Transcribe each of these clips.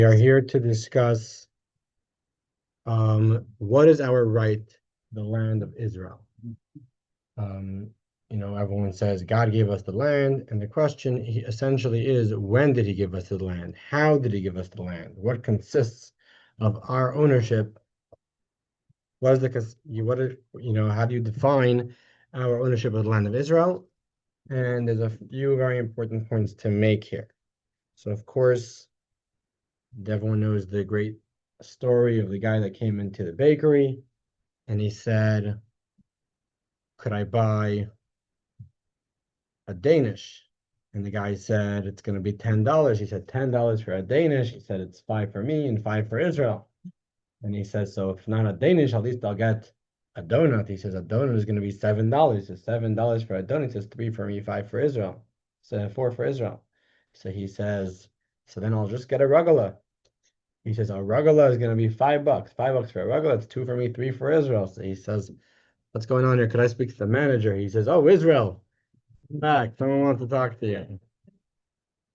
We are here to discuss what is our right to the land of Israel. Everyone says God gave us the land, and the question essentially is, when did he give us the land? How did he give us the land? What consists of our ownership? How do you define our ownership of the land of Israel? And there's a few very important points to make here. So, of course, everyone knows the great story of the guy that came into the bakery and he said, could I buy a Danish? And the guy said, it's going to be $10. He said, $10 for a Danish. He said, it's 5 for me and 5 for Israel. And he says, so if not a Danish, at least I'll get a donut. He says, a donut is going to be $7. He says, $7 for a donut. He says, 3 for me, 5 for Israel. So 4 for Israel. So he says, so then I'll just get a rugala. He says, a rugala is going to be $5. $5 for a rugala. It's 2 for me, 3 for Israel. So he says, what's going on here? Could I speak to the manager? He says, oh, Israel, come back. Someone wants to talk to you.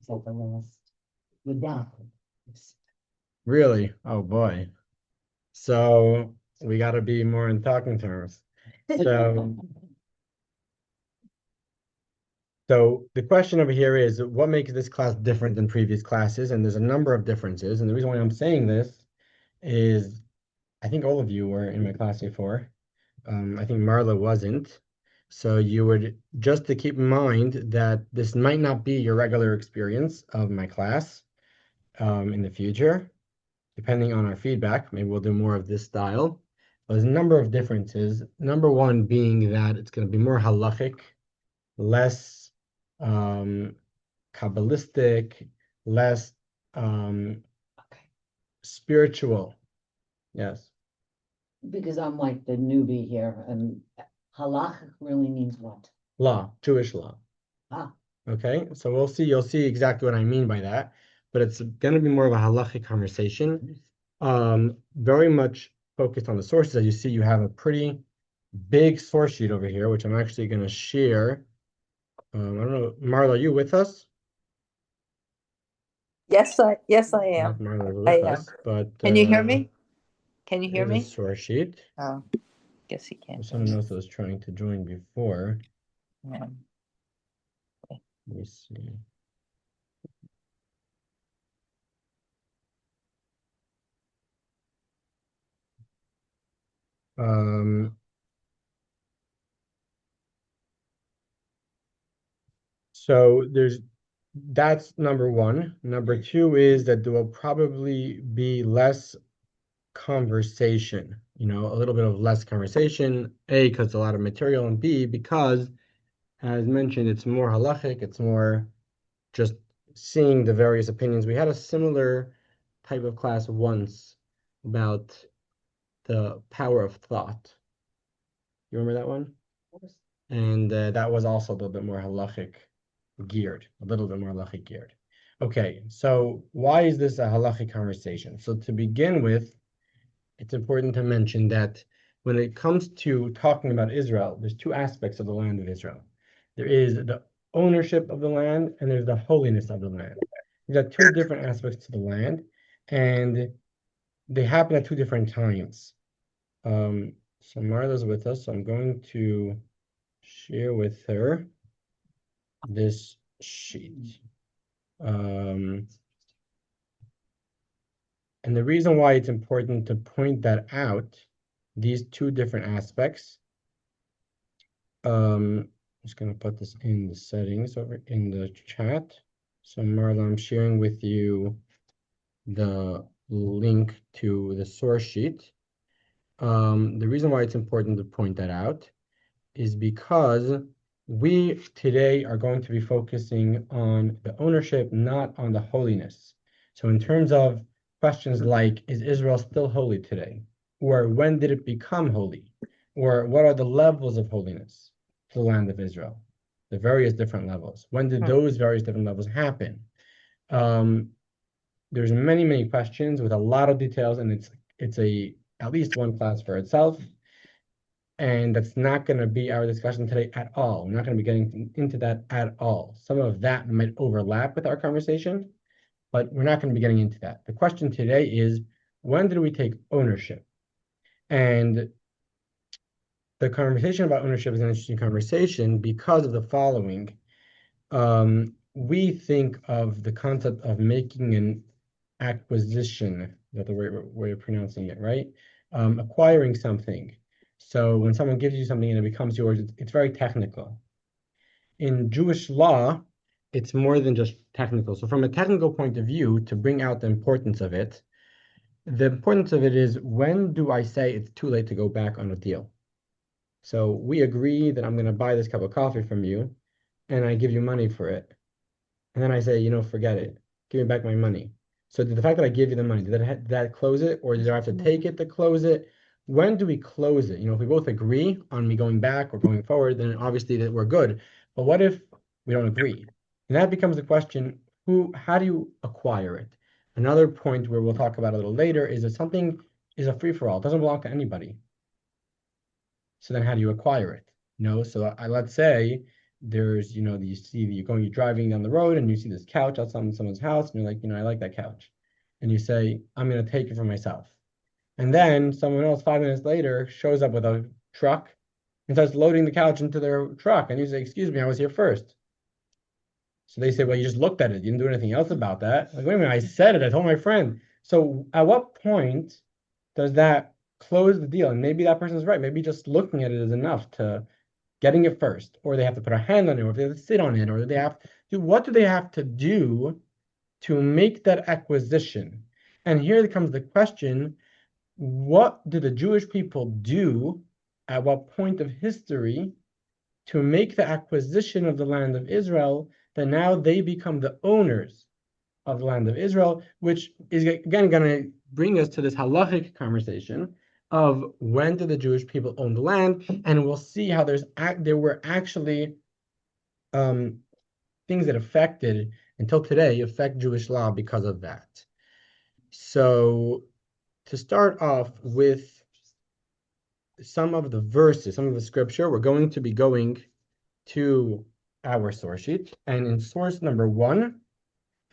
So the last, we're down. Really? Oh, boy. So we got to be more in talking terms. So the question over here is, what makes this class different than previous classes? And there's a number of differences. And the reason why I'm saying this is, I think all of you were in my class before. I think Marla wasn't. So you would, just to keep in mind that this might not be your regular experience of my class in the future, depending on our feedback. Maybe we'll do more of this style. There's a number of differences. Number one being that it's going to be more halachic, less Kabbalistic, less spiritual. Yes. Because I'm like the newbie here, and halachic really means what? Law, Jewish law. Ah. Okay, so we'll see. You'll see exactly what I mean by that. But it's going to be more of a halachic conversation. Very much focused on the sources. As you see, you have a pretty big source sheet over here, which I'm actually going to share. I don't know, Marla, are you with us? Yes, I am. Marla with I am. us, but Can you hear me? Can you hear here's a me? source sheet. Oh, guess he can't. Someone else was trying to join before. Yeah. Let me see. So that's number one. Number two is that there will probably be less conversation, a little bit of less conversation, A, because a lot of material, and B, because, as mentioned, it's more halachic, it's more just seeing the various opinions. We had a similar type of class once about the power of thought. You remember that one? And that was also a little bit more halachic geared, a little bit more halachic geared. Okay, so why is this a halachic conversation? So to begin with, it's important to mention that when it comes to talking about Israel, there's two aspects of the land of Israel. There is the ownership of the land, and there's the holiness of the land. These are two different aspects to the land, and they happen at two different times. So Marla's with us, so I'm going to share with her this sheet. And the reason why it's important to point that out, these two different aspects, I'm just going to put this in the settings over in the chat. So Marla, I'm sharing with you the link to the source sheet. The reason why it's important to point that out is because we today are going to be focusing on the ownership, not on the holiness. So in terms of questions like, is Israel still holy today? Or when did it become holy? Or what are the levels of holiness to the land of Israel? The various different levels. When did those various different levels happen? There's many, many questions with a lot of details, and it's at least one class for itself. And that's not going to be our discussion today at all. We're not going to be getting into that at all. Some of that might overlap with our conversation, but we're not going to be getting into that. The question today is, when did we take ownership? And the conversation about ownership is an interesting conversation because of the following. We think of the concept of making an acquisition, is that the way of pronouncing it, right? Acquiring something. So when someone gives you something and it becomes yours, it's very technical. In Jewish law, it's more than just technical. So from a technical point of view, to bring out the importance of it is, when do I say it's too late to go back on a deal? So we agree that I'm going to buy this cup of coffee from you, and I give you money for it. And then I say, forget it. Give me back my money. So the fact that I give you the money, did that close it, or did I have to take it to close it? When do we close it? If we both agree on me going back or going forward, then obviously that we're good. But what if we don't agree? And that becomes the question, how do you acquire it? Another point where we'll talk about a little later is that something is a free-for-all. It doesn't belong to anybody. So then how do you acquire it? So let's say there's, you're driving down the road and you see this couch outside someone's house, and you're like, I like that couch. And you say, I'm going to take it for myself. And then someone else 5 minutes later shows up with a truck and starts loading the couch into their truck. And you say, excuse me, I was here first. So they say, well, you just looked at it. You didn't do anything else about that. Like, wait a minute, I said it. I told my friend. So at what point does that close the deal? And maybe that person's right. Maybe just looking at it is enough to getting it first, or they have to put a hand on it, or they have to sit on it, or what do they have to do to make that acquisition? And here comes the question, what do the Jewish people do at what point of history to make the acquisition of the land of Israel, that now they become the owners of the land of Israel, which is again going to bring us to this halachic conversation of when did the Jewish people own the land, and we'll see how there were actually things that until today affect Jewish law because of that. So to start off with some of the verses, some of the scripture, we're going to be going to our source sheet, and in source number 1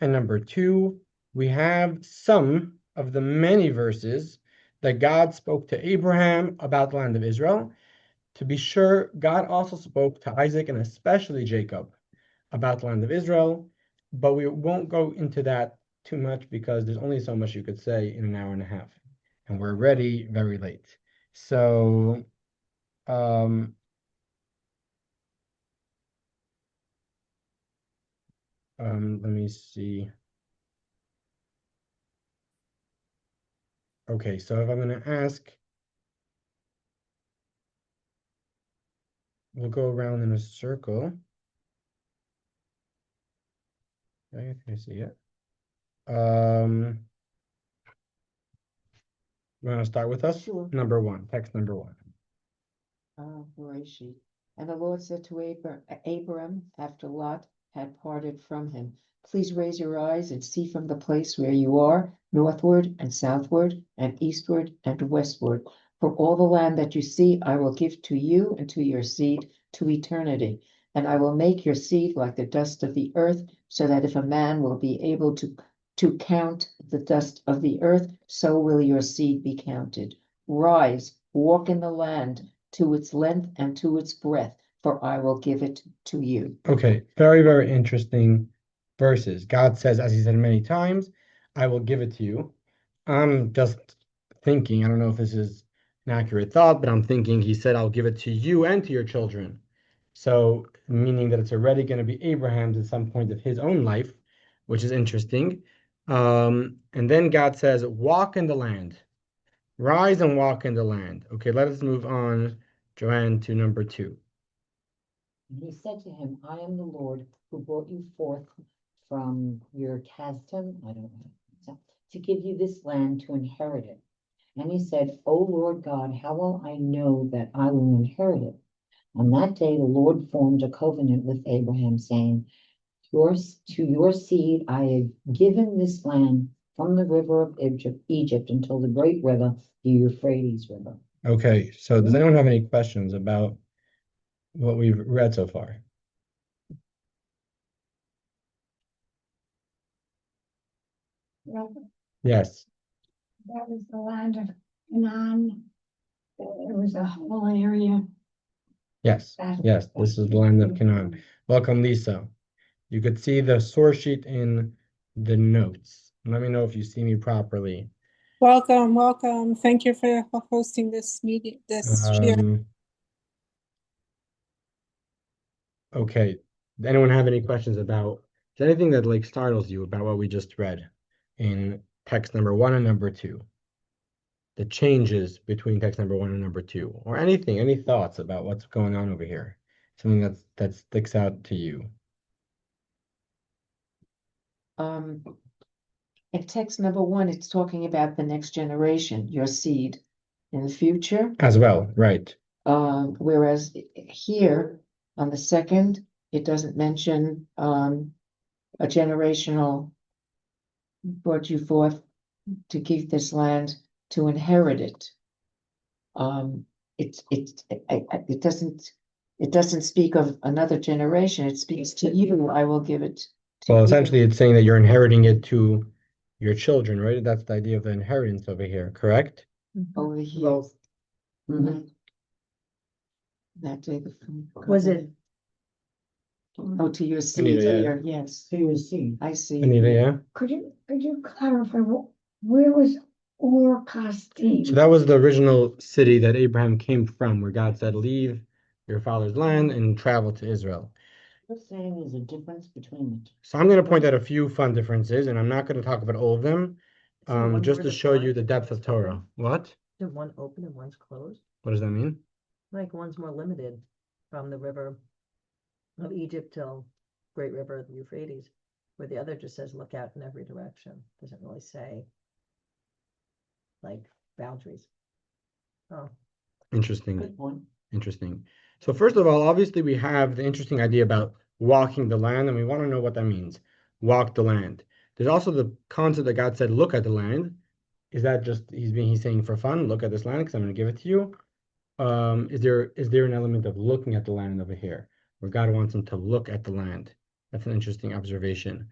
and number 2, we have some of the many verses that God spoke to Abraham about the land of Israel. To be sure, God also spoke to Isaac and especially Jacob about the land of Israel, but we won't go into that too much because there's only so much you could say in an hour and a half, and we're already very late. So, let me see. Okay, so if I'm going to ask, we'll go around in a circle. Okay, can I see it? You want to start with us? Sure. Number 1, text number 1. Breishit. And the Lord said to Abram, after Lot had parted from him, please raise your eyes and see from the place where you are, northward and southward and eastward and westward. For all the land that you see, I will give to you and to your seed to eternity. And I will make your seed like the dust of the earth, so that if a man will be able to count the dust of the earth, so will your seed be counted. Rise, walk in the land to its length and to its breadth, for I will give it to you. Okay, very, very interesting verses. God says, as he said many times, I will give it to you. I'm just thinking, I don't know if this is an accurate thought, but I'm thinking he said, I'll give it to you and to your children. So, meaning that it's already going to be Abraham's at some point of his own life, which is interesting. And then God says, walk in the land. Rise and walk in the land. Okay, let us move on, Joanne, to number 2. And he said to him, I am the Lord who brought you forth from Ur Kasdim, I don't know, to give you this land to inherit it. And he said, O Lord God, how will I know that I will inherit it? On that day, the Lord formed a covenant with Abraham, saying, to your seed I have given this land from the river of Egypt until the great river, the Euphrates River. Okay, so does anyone have any questions about what we've read so far? Robert, Yes, that was the land of Canaan. It was a whole area. yes, yes. This is the land of Canaan. Welcome, Lisa. You could see the source sheet in the notes. Let me know if you see me properly. Welcome, welcome. Thank you for hosting this meeting, this share. Okay. Does anyone have any questions about, is there anything that like startles you about what we just read in text number 1 and number 2? The changes between text number 1 and number 2, or anything, any thoughts about what's going on over here? Something that sticks out to you. In text number 1, it's talking about the next generation, your seed in the future. As well, right. Whereas here on the second, it doesn't mention a generational brought you forth to give this land to inherit it. It doesn't speak of another generation. It speaks to you. I will give it to Well, you. essentially, it's saying that you're inheriting it to your children, right? That's the idea of the inheritance over here, correct? Over here. Both. Mhm. That day the Was it- Oh, to your seed Anita, yeah. here, yes. To your seed. I see. Anita, yeah? Could you clarify where was Ur Kasdim? So that was the original city that Abraham came from, where God said, leave your father's land and travel to Israel. You're saying there's a difference between the two. So I'm going to point out a few fun differences, and I'm not going to talk about all of them, one just where to the show you blind the depth of one's Torah. open? What? Is one open and one's closed? What does that mean? Like one's more limited from the river of Egypt till Great River of the Euphrates, where the other just says look out in every direction. Doesn't really say like boundaries. Oh, Interesting. good point. Interesting. So first of all, obviously we have the interesting idea about walking the land, and we want to know what that means. Walk the land. There's also the concept that God said, look at the land. Is that just he's saying for fun, look at this land because I'm going to give it to you? Is there an element of looking at the land over here, where God wants him to look at the land? That's an interesting observation.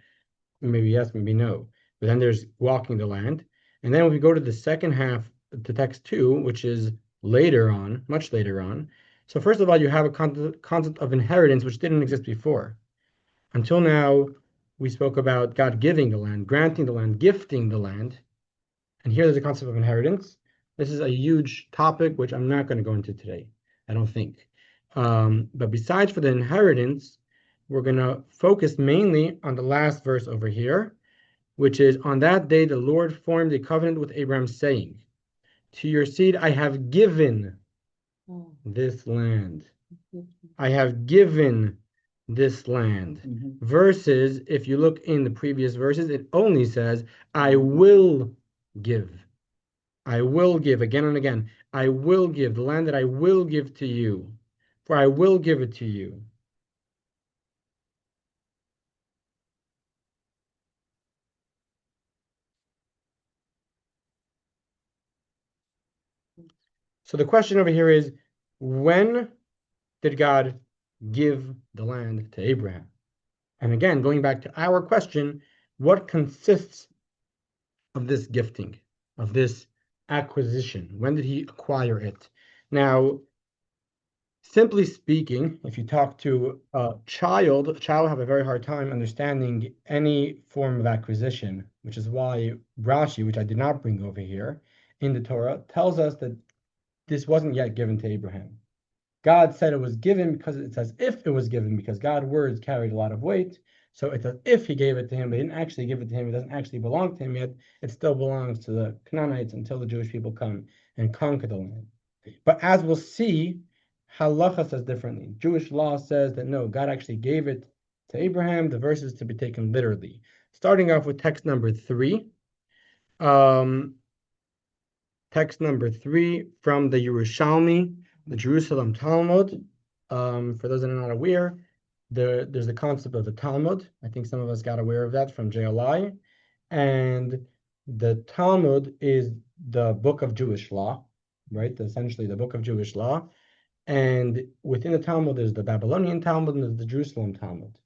Maybe yes, maybe no. But then there's walking the land. And then when we go to the second half to text 2, which is later on, much later on. So first of all, you have a concept of inheritance, which didn't exist before. Until now, we spoke about God giving the land, granting the land, gifting the land. And here there's a concept of inheritance. This is a huge topic, which I'm not going to go into today, I don't think. But besides for the inheritance, we're going to focus mainly on the last verse over here, which is, on that day the Lord formed a covenant with Abraham, saying, to your seed I have given this land. I have given this land. Versus, if you look in the previous verses, it only says, I will give. I will give again and again. I will give the land that I will give to you, for I will give it to you. So the question over here is, when did God give the land to Abraham? And again, going back to our question, what consists of this gifting, of this acquisition? When did he acquire it? Now, simply speaking, if you talk to a child have a very hard time understanding any form of acquisition, which is why Rashi, which I did not bring over here, in the Torah, tells us that this wasn't yet given to Abraham. God said it was given because it's as if it was given, because God's words carried a lot of weight. So it's as if he gave it to him, but he didn't actually give it to him. It doesn't actually belong to him yet. It still belongs to the Canaanites until the Jewish people come and conquer the land. But as we'll see, Halacha says differently. Jewish law says that no, God actually gave it to Abraham. The verse is to be taken literally. Starting off with text number 3. Text number 3 from the Yerushalmi, the Jerusalem Talmud. For those that are not aware, there's the concept of the Talmud. I think some of us got aware of that from JLI. And the Talmud is the book of Jewish law, right? Essentially the book of Jewish law. And within the Talmud, there's the Babylonian Talmud and there's the Jerusalem Talmud.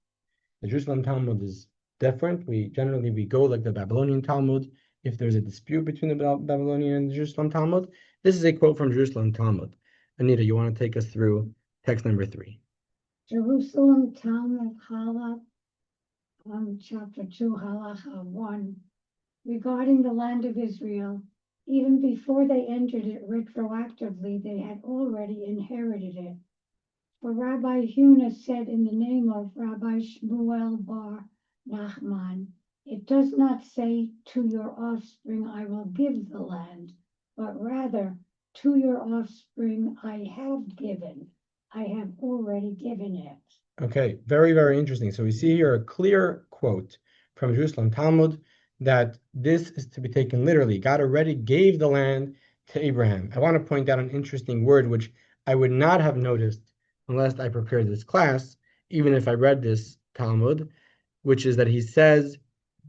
The Jerusalem Talmud is different. We generally go like the Babylonian Talmud if there's a dispute between the Babylonian and the Jerusalem Talmud. This is a quote from Jerusalem Talmud. Anita, you want to take us through text number 3? Jerusalem Talmud Halach, chapter 2, Halacha 1. Regarding the land of Israel, even before they entered it retroactively, they had already inherited it. For Rabbi Huna said in the name of Rabbi Shmuel bar Nachman, it does not say to your offspring, I will give the land, but rather to your offspring I have given. I have already given it. Okay, very, very interesting. So we see here a clear quote from Jerusalem Talmud that this is to be taken literally. God already gave the land to Abraham. I want to point out an interesting word which I would not have noticed unless I prepared this class, even if I read this Talmud, which is that he says,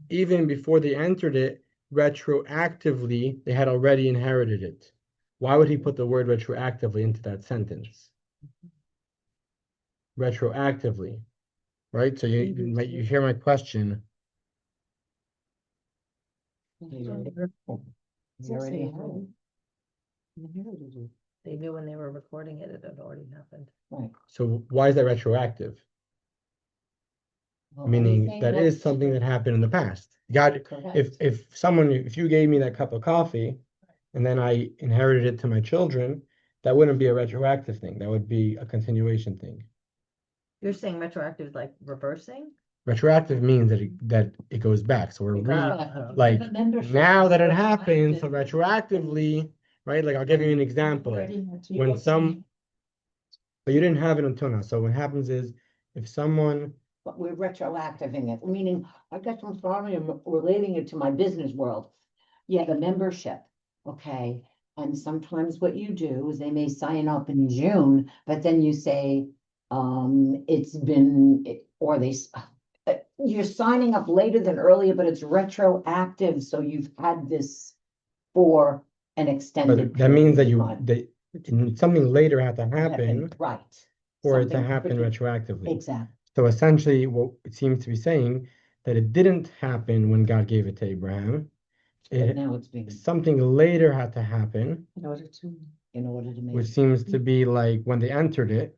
even before they entered it, retroactively, they had already inherited it. Why would he put the word retroactively into that sentence? Retroactively, right? So you hear my question. They knew when they were recording it, it had already happened. Right. So why is that retroactive? Well, Meaning anything that is something that happened in the past. God, if you gave me that cup of coffee and then I inherited it to my children, that wouldn't be a retroactive thing. That would be a continuation thing. You're saying retroactive, like reversing? Retroactive means that it goes back. So we're like now that it happened, so retroactively, right? Like I'll give you an example. But you didn't have it until now. So what happens is if someone But we're retroactiving it, meaning I got some farming and relating it to my business world. You have a membership, okay? And sometimes what you do is they may sign up in June, but then you say, you're signing up later than earlier, but it's retroactive, so you've had this for an extended. But that means that period of time. something later had to happen Right. for it to Something happen pretty- retroactively. Exactly. So essentially, what it seems to be saying that it didn't happen when God gave it to Abraham. But now it's being, Something later had to happen, in order to make. which seems to be like when they entered it.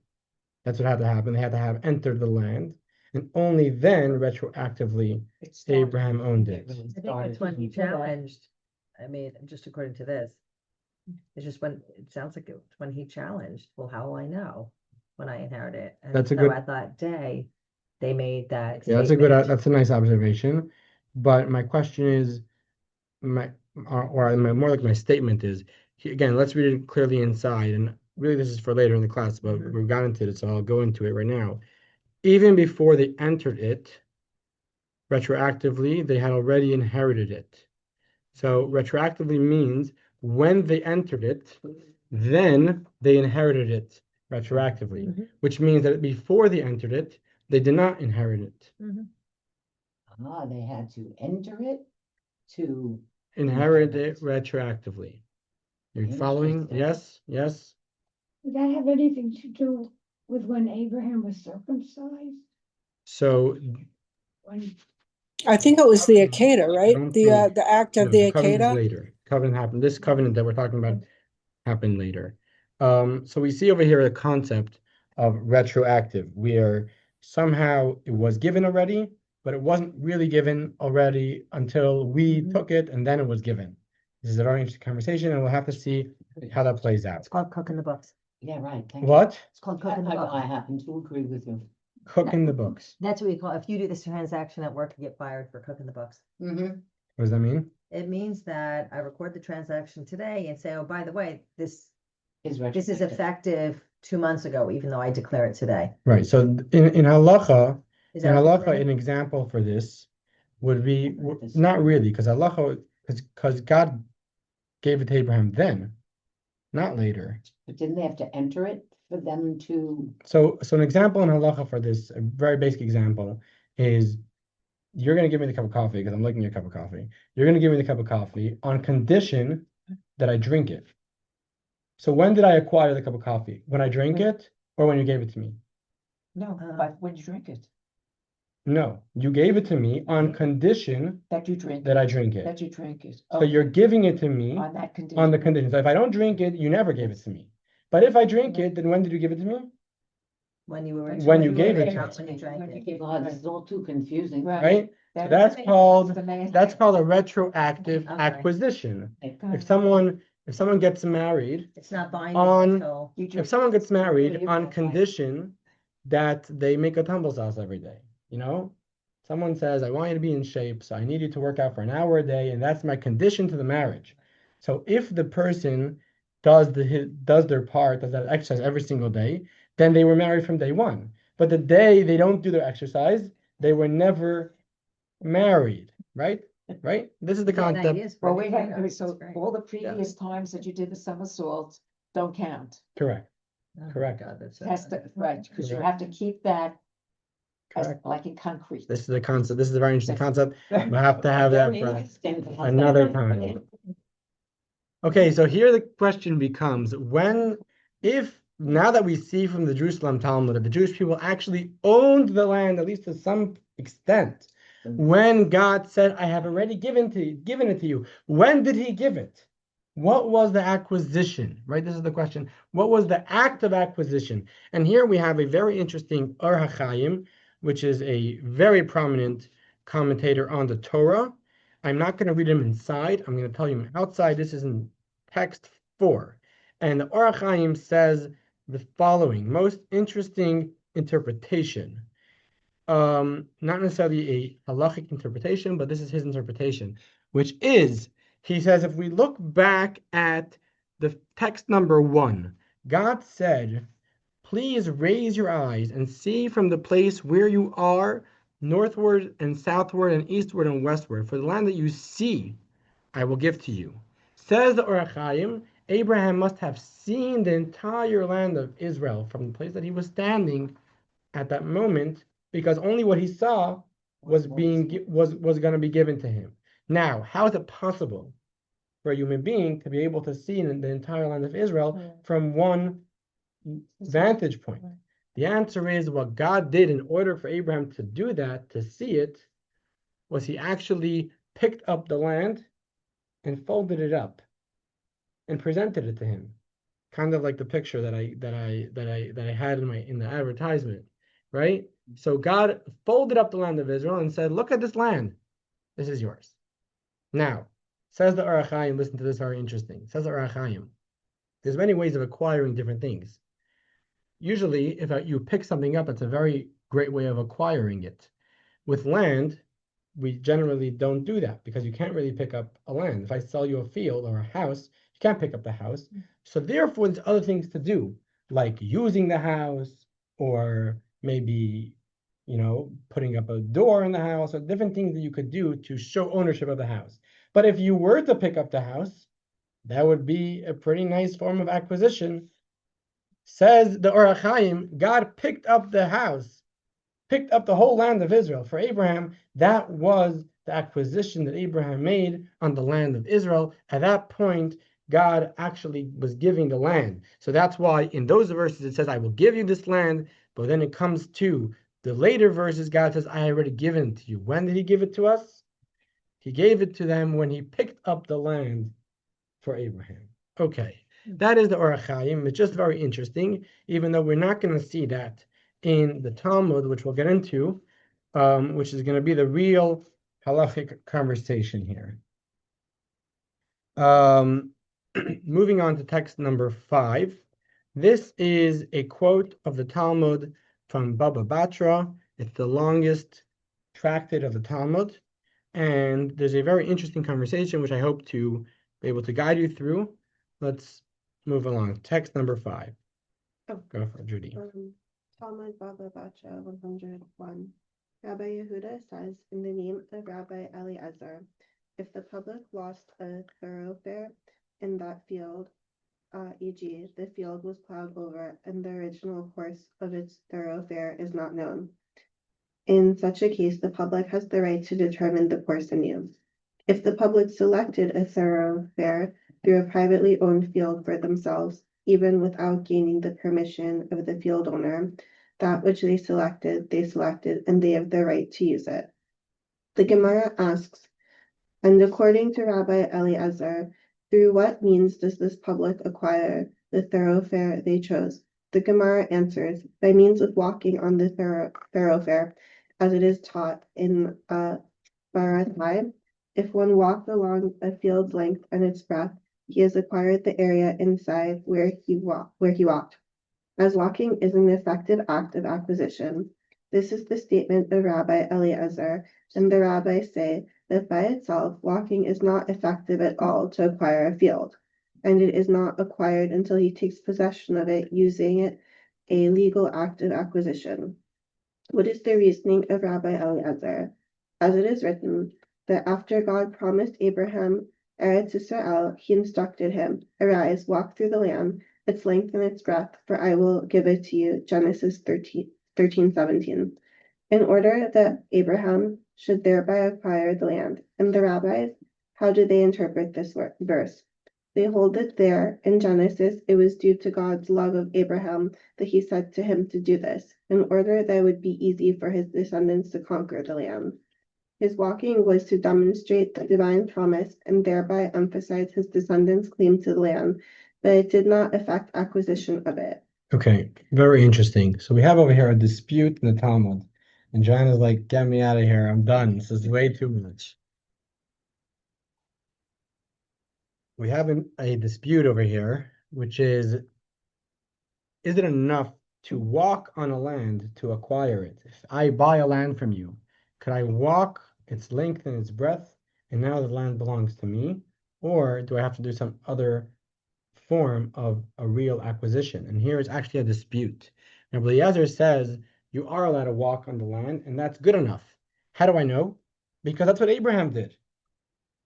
That's what had to happen. They had to have entered the land, and only then retroactively Abraham owned it. I think it's when he challenged, I mean, just according to this. It's just when, it sounds like it's when he challenged, well, how will I know when I inherit it? And That's a so good- at that day, they made that. Yeah, that's a nice observation. But my question is, my more like my statement is, again, let's read it clearly inside. And really this is for later in the class, but we've got into it, so I'll go into it right now. Even before they entered it, retroactively, they had already inherited it. So retroactively means when they entered it, then they inherited it retroactively, which means that before they entered it, they did not inherit it. They had to enter it to. Inherit it retroactively. You're following? Interesting. Yes. Did that have anything to do with when Abraham was circumcised? So When I think it was the Akedah, right? don't The think- act of no, the covenant is Akedah. later. Covenant happened. This covenant that we're talking about happened later. So we see over here a concept of retroactive, where somehow it was given already, but it wasn't really given already until we took it and then it was given. This is a very interesting conversation, and we'll have to see how that plays out. It's called cooking the books. Yeah, right. Thank you. What? It's called cooking the I books. happen to agree with you. Cooking the books. That's what we call, if you do this transaction at work, you get fired for cooking the books. Mm-hmm. What does that mean? It means that I record the transaction today and say, oh, by the way, this is Retroactive. effective 2 months ago, even though I declare it today. Right. So in halacha, Is in that what halacha, you're saying? an example for this would be not really, because halacha, because God gave it to Abraham then, not later. But didn't they have to enter it for them to? So an example in halacha for this, a very basic example, is you're going to give me the cup of coffee because I'm liking your cup of coffee. You're going to give me the cup of coffee on condition that I drink it. So when did I acquire the cup of coffee? When I drank it or when you gave it to me? No, but when you drink it. No, you gave it to me on condition That you drink. that I drink it. That you drink it. So you're giving it to me On that condition. on the condition. So if I don't drink it, you never gave it to me. But if I drink it, then when did you give it to me? When you were. When you gave it to Not us. when you drank it. God, this is all too confusing. Right? So That's that's called amazing. that's called a retroactive Okay. acquisition. Okay. If someone gets married, It's not binding on- until. You if drink- someone gets married You're on right. condition that they make a tumble sauce every day, someone says, I want you to be in shape, so I need you to work out for an hour a day, and that's my condition to the marriage. So if the person does their part, does that exercise every single day, then they were married from day one. But the day they don't do their exercise, they were never married, right? Right? This is the Yeah, concept. it is Well, great. wait, Yeah, so it's great. all the previous times that you did the somersault don't count. Correct. Oh, correct. God, that's Has to, right, because you Correct. have to keep that as Correct. like in concrete. This is the concept. This is a very interesting concept. We'll have to have that for another time. Okay, so here the question becomes if now that we see from the Jerusalem Talmud that the Jewish people actually owned the land, at least to some extent, when God said, I have already given it to you, when did he give it? What was the acquisition, right? This is the question. What was the act of acquisition? And here we have a very interesting Ur HaChaim, which is a very prominent commentator on the Torah. I'm not going to read him inside. I'm going to tell you outside. This is in text 4. And the Ur HaChaim says the following, most interesting interpretation. Not necessarily a halachic interpretation, but this is his interpretation, which is, he says, if we look back at the text number 1, God said, please raise your eyes and see from the place where you are, northward and southward and eastward and westward, for the land that you see, I will give to you. Says the Ur HaChaim, Abraham must have seen the entire land of Israel from the place that he was standing at that moment, because only what he saw was going to be given to him. Now, how is it possible for a human being to be able to see the entire land of Israel from one vantage point? The answer is what God did in order for Abraham to do that, to see it, was he actually picked up the land and folded it up and presented it to him, kind of like the picture that I had in the advertisement, right? So God folded up the land of Israel and said, look at this land. This is yours. Now, says the Ur HaChaim, listen to this, very interesting. Says the Ur HaChaim, there's many ways of acquiring different things. Usually, if you pick something up, it's a very great way of acquiring it. With land, we generally don't do that because you can't really pick up a land. If I sell you a field or a house, you can't pick up the house. So therefore, there's other things to do, like using the house, or maybe, putting up a door in the house, or different things that you could do to show ownership of the house. But if you were to pick up the house, that would be a pretty nice form of acquisition. Says the Ur HaChaim, God picked up the house, picked up the whole land of Israel. For Abraham, that was the acquisition that Abraham made on the land of Israel. At that point, God actually was giving the land. So that's why in those verses it says, I will give you this land. But then it comes to the later verses, God says, I already given it to you. When did he give it to us? He gave it to them when he picked up the land for Abraham. Okay, that is the Ur HaChaim. It's just very interesting, even though we're not going to see that in the Talmud, which we'll get into, which is going to be the real halachic conversation here. Moving on to text number 5. This is a quote of the Talmud from Baba Batra. It's the longest tractate of the Talmud. And there's a very interesting conversation, which I hope to be able to guide you through. Let's move along. Text number 5. Oh. Go for it, Judy. Talmud Baba Batra 101. Rabbi Yehuda says, in the name of Rabbi Eliezer, if the public lost a thoroughfare in that field, e.g., the field was plowed over and the original course of its thoroughfare is not known. In such a case, the public has the right to determine the course anew. If the public selected a thoroughfare through a privately owned field for themselves, even without gaining the permission of the field owner, That which they selected, and they have the right to use it. The Gemara asks, and according to Rabbi Eliezer, through what means does this public acquire the thoroughfare they chose? The Gemara answers, by means of walking on the thoroughfare, as it is taught in Baratai. If one walked along a field's length and its breadth, he has acquired the area inside where he walked. As walking is an effective act of acquisition, this is the statement of Rabbi Eliezer, and the rabbis say that by itself, walking is not effective at all to acquire a field, and it is not acquired until he takes possession of it, using it a legal act of acquisition. What is the reasoning of Rabbi Eliezer? As it is written, that after God promised Abraham Eretz Yisrael, he instructed him, arise, walk through the land, its length and its breadth, for I will give it to you. Genesis 13:17. In order that Abraham should thereby acquire the land. And the rabbis, how do they interpret this verse? They hold that there, in Genesis, it was due to God's love of Abraham that he said to him to do this, in order that it would be easy for his descendants to conquer the land. His walking was to demonstrate the divine promise and thereby emphasize his descendants' claim to the land, but it did not affect acquisition of it. Okay, very interesting. So we have over here a dispute in the Talmud. And John is like, get me out of here. I'm done. This is way too much. We have a dispute over here, which is it enough to walk on a land to acquire it? If I buy a land from you, could I walk its length and its breadth, and now the land belongs to me? Or do I have to do some other form of a real acquisition? And here is actually a dispute. Now, Rabbi Eliezer says you are allowed to walk on the land, and that's good enough. How do I know? Because that's what Abraham did.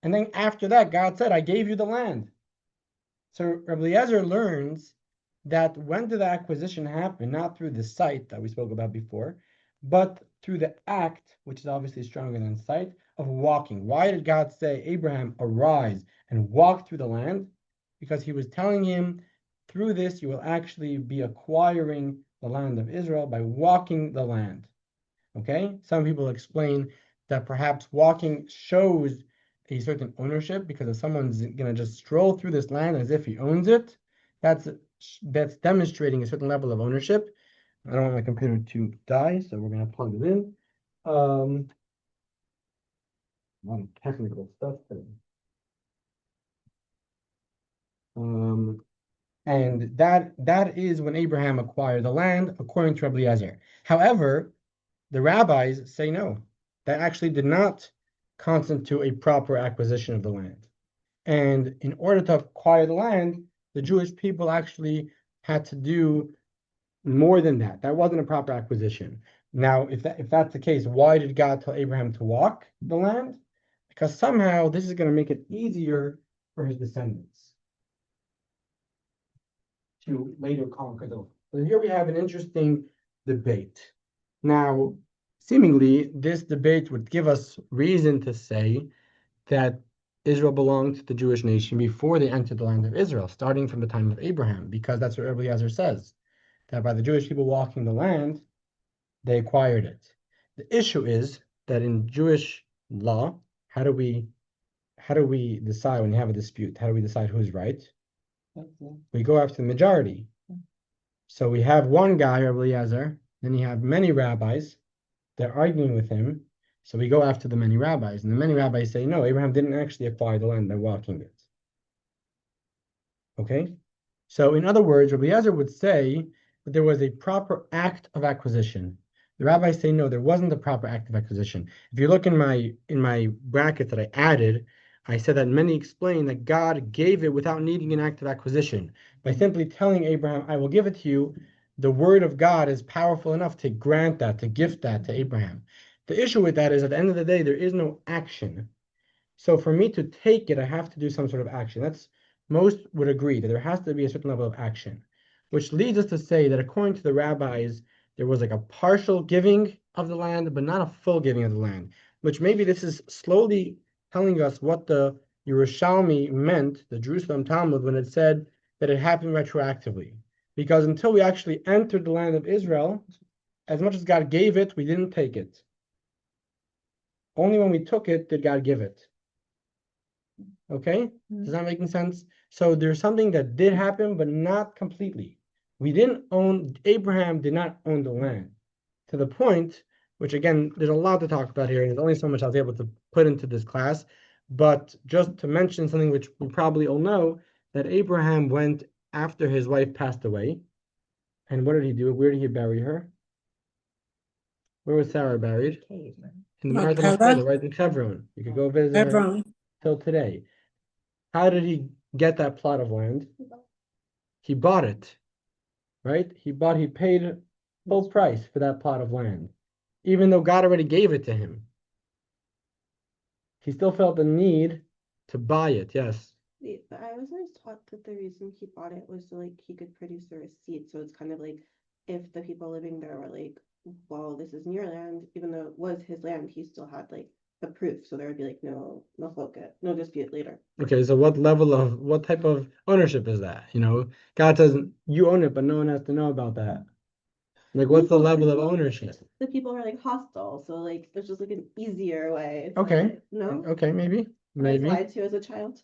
And then after that, God said, I gave you the land. So Rabbi Eliezer learns that when did the acquisition happen? Not through the sight that we spoke about before, but through the act, which is obviously stronger than sight, of walking. Why did God say, Abraham, arise and walk through the land? Because he was telling him, through this, you will actually be acquiring the land of Israel by walking the land. Okay? Some people explain that perhaps walking shows a certain ownership, because if someone's going to just stroll through this land as if he owns it, that's demonstrating a certain level of ownership. I don't want my computer to die, so we're going to plug it in. A lot of technical stuff today. And that is when Abraham acquired the land, according to Rabbi Eliezer. However, the rabbis say no. That actually did not constitute a proper acquisition of the land. And in order to acquire the land, the Jewish people actually had to do more than that. That wasn't a proper acquisition. Now, if that's the case, why did God tell Abraham to walk the land? Because somehow this is going to make it easier for his descendants to later conquer the land. So here we have an interesting debate. Now, seemingly, this debate would give us reason to say that Israel belonged to the Jewish nation before they entered the land of Israel, starting from the time of Abraham, because that's what Rabbi Eliezer says, that by the Jewish people walking the land, they acquired it. The issue is that in Jewish law, how do we decide when you have a dispute? How do we decide who's right? We go after the majority. So we have one guy, Rabbi Eliezer, then you have many rabbis. They're arguing with him. So we go after the many rabbis. And the many rabbis say, no, Abraham didn't actually acquire the land by walking it. Okay? So in other words, Rabbi Eliezer would say that there was a proper act of acquisition. The rabbis say, no, there wasn't a proper act of acquisition. If you look in my bracket that I added, I said that many explain that God gave it without needing an act of acquisition. By simply telling Abraham, I will give it to you, the word of God is powerful enough to grant that, to gift that to Abraham. The issue with that is at the end of the day, there is no action. So for me to take it, I have to do some sort of action. Most would agree that there has to be a certain level of action, which leads us to say that according to the rabbis, there was like a partial giving of the land, but not a full giving of the land, which maybe this is slowly telling us what the Yerushalmi meant, the Jerusalem Talmud, when it said that it happened retroactively. Because until we actually entered the land of Israel, as much as God gave it, we didn't take it. Only when we took it did God give it. Okay? Does that make sense? So there's something that did happen, but not completely. Abraham did not own the land to the point, which again, there's a lot to talk about here, and there's only so much I was able to put into this class. But just to mention something which we probably all know, that Abraham went after his wife passed away. And what did he do? Where did he bury her? Where was Sarah buried? Cave, right? In the Mount of Makara? Machpelah, right in Hebron. You could go visit her Abram. till today. How did he get that plot of land? He bought it, right? He paid full price for that plot of land, even though God already gave it to him. He still felt the need to buy it. Yes. But I was always taught that the reason he bought it was so like he could produce a receipt. So it's kind of like if the people living there were like, well, this isn't your land, even though it was his land, he still had like the proof. So there would be like no no dispute later. Okay, so what type of ownership is that? God says you own it, but no one has to know about that. Like, what's the level of ownership? The people were like hostile, so like there's just like an easier way. Okay. No. Okay, maybe. I lied to as a child.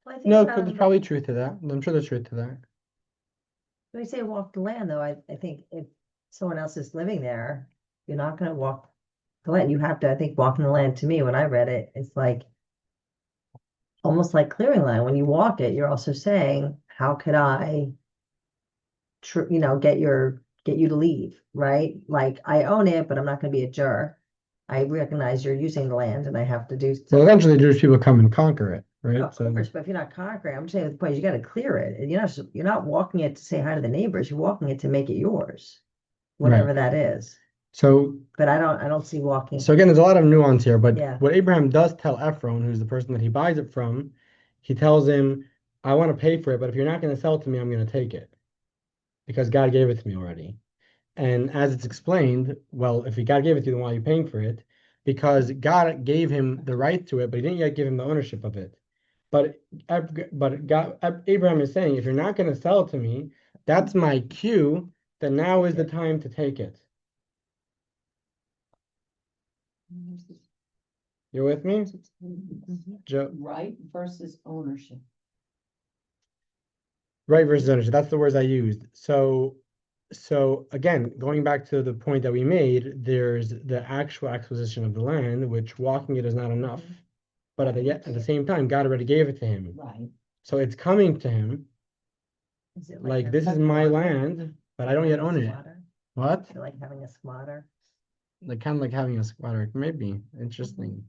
Well, I think, No, there's probably truth to that. I'm sure there's truth to that. when you say walk the land, though, I think if someone else is living there, you're not gonna walk the land. You have to, I think, walking the land to me, when I read it, it's like almost like clearing land. When you walk it, you're also saying, how could I get you to leave, right? Like I own it, but I'm not gonna be a jerk. I recognize you're using the land and I have to do So something. eventually Jewish people come and conquer it, right? Of course, but if you're not conquering, I'm saying the point is you got to clear it. And you're not walking it to say hi to the neighbors. You're walking it to make it yours, whatever that is. So But I don't see walking. So again, there's a lot of nuance here, but Yeah. what Abraham does tell Ephron, who's the person that he buys it from, he tells him, I want to pay for it, but if you're not going to sell it to me, I'm going to take it because God gave it to me already. And as it's explained, well, if God gave it to you, then why are you paying for it? Because God gave him the right to it, but he didn't yet give him the ownership of it. But Abraham is saying, if you're not going to sell it to me, that's my cue that now is the time to take it. You're with me? Joe? Right versus ownership. Right versus ownership. That's the words I used. So again, going back to the point that we made, there's the actual acquisition of the land, which walking it is not enough. But at the same time, God already gave it to him. Right. So it's coming to him. Is it Like this is my land, but I don't yet own it. What? Like having a squatter. Like kind of like having a squatter. Maybe. Interesting.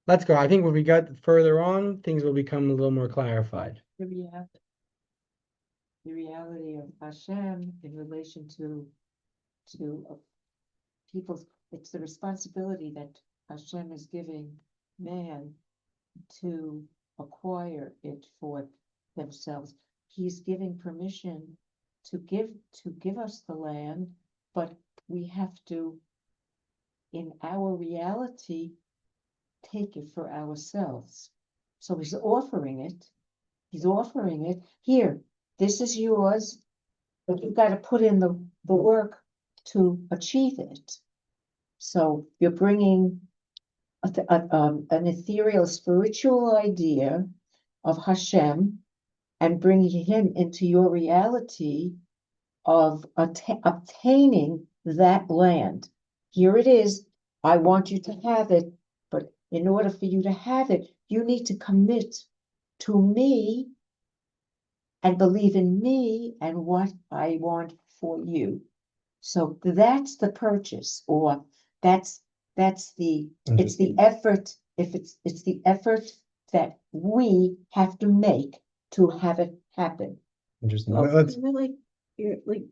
Let's go. I think when we got further on, things will become a little more clarified. The reality of Hashem in relation to people's, it's the responsibility that Hashem is giving man to acquire it for themselves. He's giving permission to give us the land, but we have to, in our reality, take it for ourselves. So he's offering it. Here, this is yours, but you've got to put in the work to achieve it. So you're bringing an ethereal spiritual idea of Hashem and bringing him into your reality of obtaining that land. Here it is. I want you to have it, but in order for you to have it, you need to commit to me and believe in me and what I want for you. So that's the purchase, or it's the effort. If it's the effort that we have to make to have it happen. Interesting. Well, Let's kind of like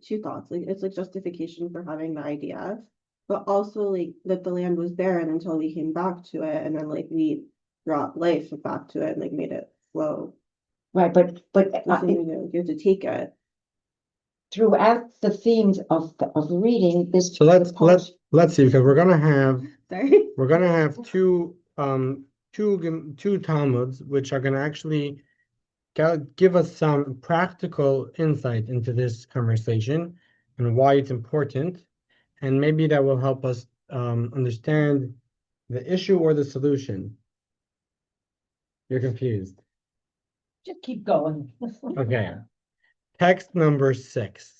two thoughts. Like it's like justification for having the idea, but also like that the land was barren until we came back to it, and then like we brought life back to it and like made it flow. Right, but you have to take it. Throughout the themes of reading this. So let's see, because we're gonna have Sorry. we're gonna have two Talmuds which are gonna actually give us some practical insight into this conversation and why it's important. and maybe that will help us understand the issue or the solution. You're confused. Just keep going. Okay. Text number 6.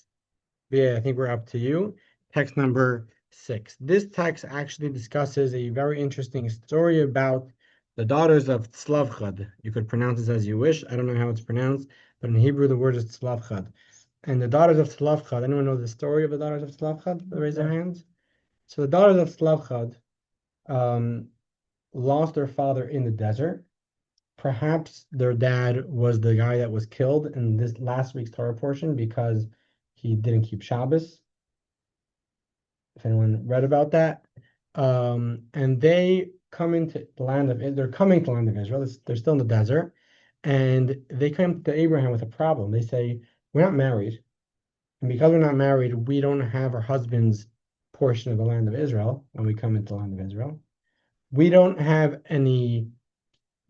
Yeah, I think we're up to you. Text number 6. This text actually discusses a very interesting story about the daughters of Tzlavchad. You could pronounce this as you wish. I don't know how it's pronounced, but in Hebrew the word is Tzlavchad. And the daughters of Tzlavchad, anyone know the story of the daughters of Tzlavchad? Raise their hands. So the daughters of Tzlavchad lost their father in the desert. Perhaps their dad was the guy that was killed in this last week's Torah portion because he didn't keep Shabbos. If anyone read about that. And they come into the land of Israel. They're coming to the land of Israel. They're still in the desert. And they come to Abraham with a problem. They say, we're not married. And because we're not married, we don't have our husband's portion of the land of Israel when we come into the land of Israel. We don't have any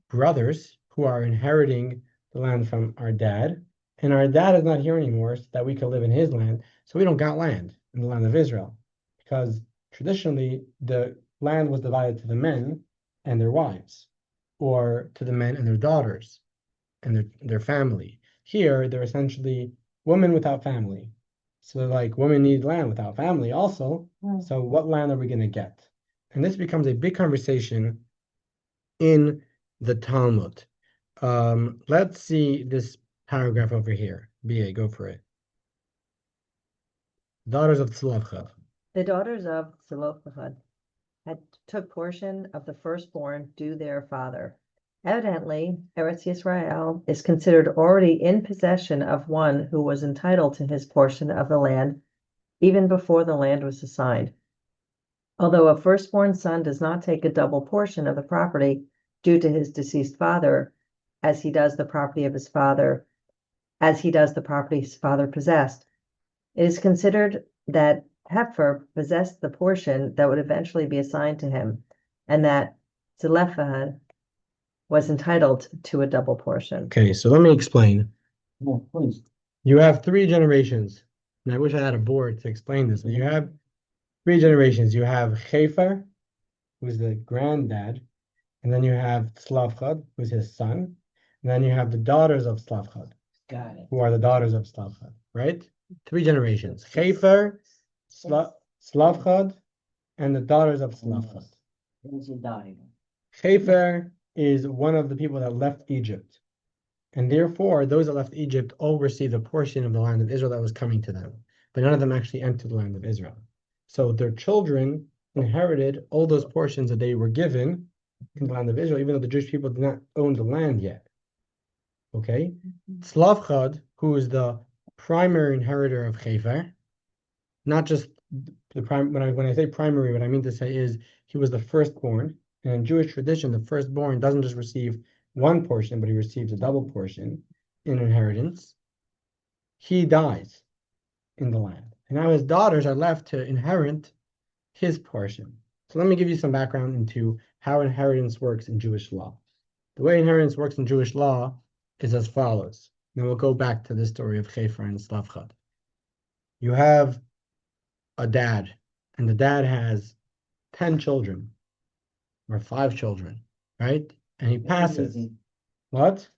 brothers who are inheriting the land from our dad, and our dad is not here anymore so that we can live in his land, so we don't got land in the land of Israel, because traditionally the land was divided to the men and their wives, or to the men and their daughters and their family. Here, they're essentially women without family. So like women need land without family also, so what land are we going to get? And this becomes a big conversation in the Talmud. Let's see this paragraph over here. BA, go for it. Daughters of Tzlavchad. The daughters of Zelophehad took portion of the firstborn due their father. Evidently, Eretz Yisrael is considered already in possession of one who was entitled to his portion of the land even before the land was assigned. Although a firstborn son does not take a double portion of the property due to his deceased father, as he does the property his father possessed, it is considered that Heifer possessed the portion that would eventually be assigned to him, and that Zelophehad was entitled to a double portion. Okay, so let me explain. Yeah, please. You have 3 generations, and I wish I had a board to explain this, but you have 3 generations. You have Heifer, who's the granddad, and then you have Tzlavchad, who's his son, and then you have the daughters of Tzlavchad, Got it. who are the daughters of Tzlavchad, right? 3 generations. Heifer, Tzlavchad, and the daughters of Tzlavchad. There's a diagram. Heifer is one of the people that left Egypt. And therefore, those that left Egypt all received a portion of the land of Israel that was coming to them. But none of them actually entered the land of Israel. So their children inherited all those portions that they were given in the land of Israel, even though the Jewish people did not own the land yet. Okay? Tzlavchad, who is the primary inheritor of Heifer, not just the prime. When I say primary, what I mean to say is he was the firstborn. And in Jewish tradition, the firstborn doesn't just receive one portion, but he receives a double portion in inheritance. He dies in the land. And now his daughters are left to inherit his portion. So let me give you some background into how inheritance works in Jewish law. The way inheritance works in Jewish law is as follows. Now we'll go back to the story of Heifer and Tzlavchad. You have a dad, and the dad has 10 children, or 5 children, right? And he passes. What?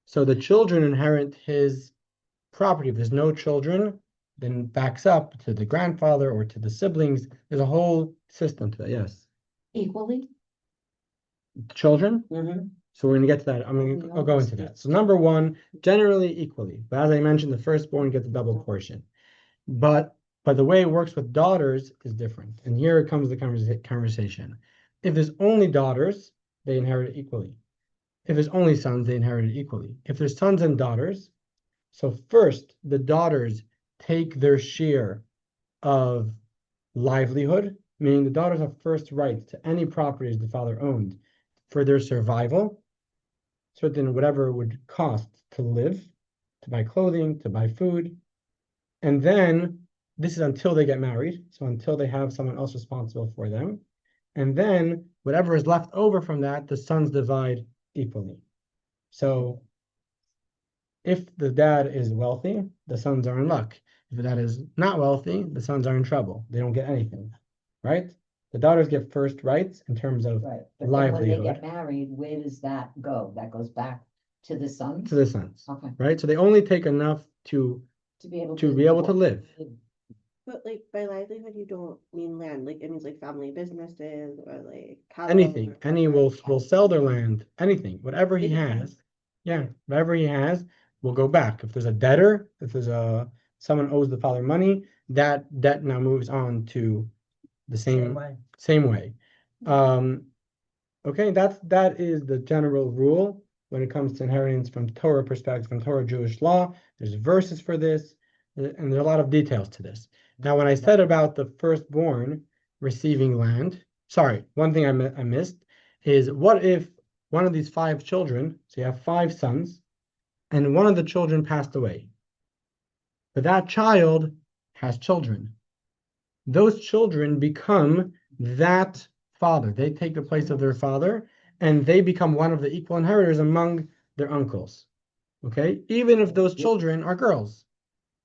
So the children inherit his property. If there's no children, then backs up to the grandfather or to the siblings. There's a whole system to that, yes. Equally? Children? Mm-hmm. So we're going to get to that. I'll go into that. So number 1, generally equally. But as I mentioned, the firstborn gets a double portion. But the way it works with daughters is different. And here comes the conversation. If there's only daughters, they inherit it equally. If there's only sons, they inherit it equally. If there's sons and daughters, so first the daughters take their share of livelihood, meaning the daughters have first right to any properties the father owned for their survival, certain whatever it would cost to live, to buy clothing, to buy food. And then this is until they get married, so until they have someone else responsible for them. And then whatever is left over from that, the sons divide equally. So if the dad is wealthy, the sons are in luck. that is not wealthy, the sons are in trouble. They don't get anything, right? The daughters get first rights in terms of Right, but then when they livelihood get married, where does that go? That goes back to the sons? to the sons, Okay, right? So they only take enough to to be able to live. But like by livelihood, you don't mean land. Like it means like family businesses or like cattle Anything, or any will sell their land, anything, whatever he Anything. has, yeah, whatever he has will go back. If there's a debtor, if there's someone owes the father money, that debt now moves on to the Same way. same way. Okay, that is the general rule when it comes to inheritance from Torah perspective, from Torah Jewish law. There's verses for this, and there are a lot of details to this. Now, when I said about the firstborn receiving land, sorry, one thing I missed is what if one of these 5 children, so you have 5 sons, and one of the children passed away, but that child has children. Those children become that father. They take the place of their father, and they become one of the equal inheritors among their uncles. Okay? Even if those children are girls,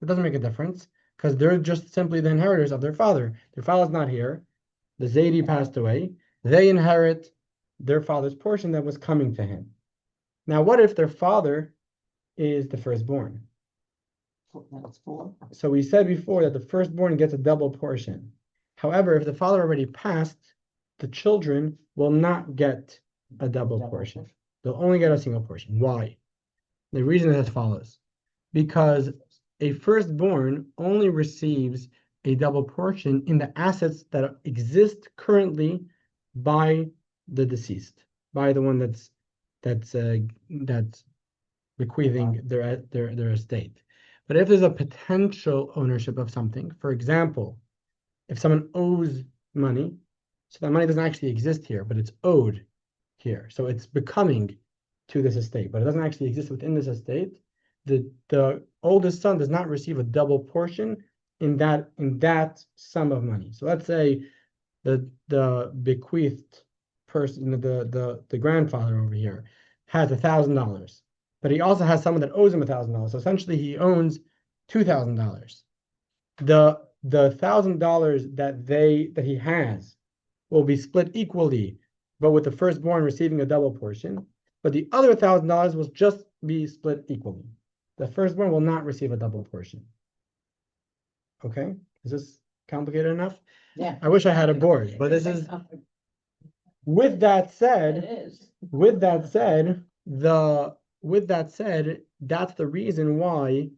it doesn't make a difference because they're just simply the inheritors of their father. Their father's not here. The Zaidi passed away. They inherit their father's portion that was coming to him. Now, what if their father is the firstborn? That's 4. So we said before that the firstborn gets a double portion. However, if the father already passed, the children will not get a double portion. They'll only get a single portion. Why? The reason is as follows. Because a firstborn only receives a double portion in the assets that exist currently by the deceased, by the one that's bequeathing their estate. But if there's a potential ownership of something, for example, if someone owes money, so that money doesn't actually exist here, but it's owed here. So it's becoming to this estate, but it doesn't actually exist within this estate. The oldest son does not receive a double portion in that sum of money. So let's say the bequeathed person, the grandfather over here, has $1,000. But he also has someone that owes him $1,000. So essentially he owns $2,000. The $1,000 that he has will be split equally, but with the firstborn receiving a double portion. But the other $1,000 will just be split equally. The firstborn will not receive a double portion. Okay? Is this complicated enough? Yeah. I wish I had a board, but this is. With that said, that's the reason why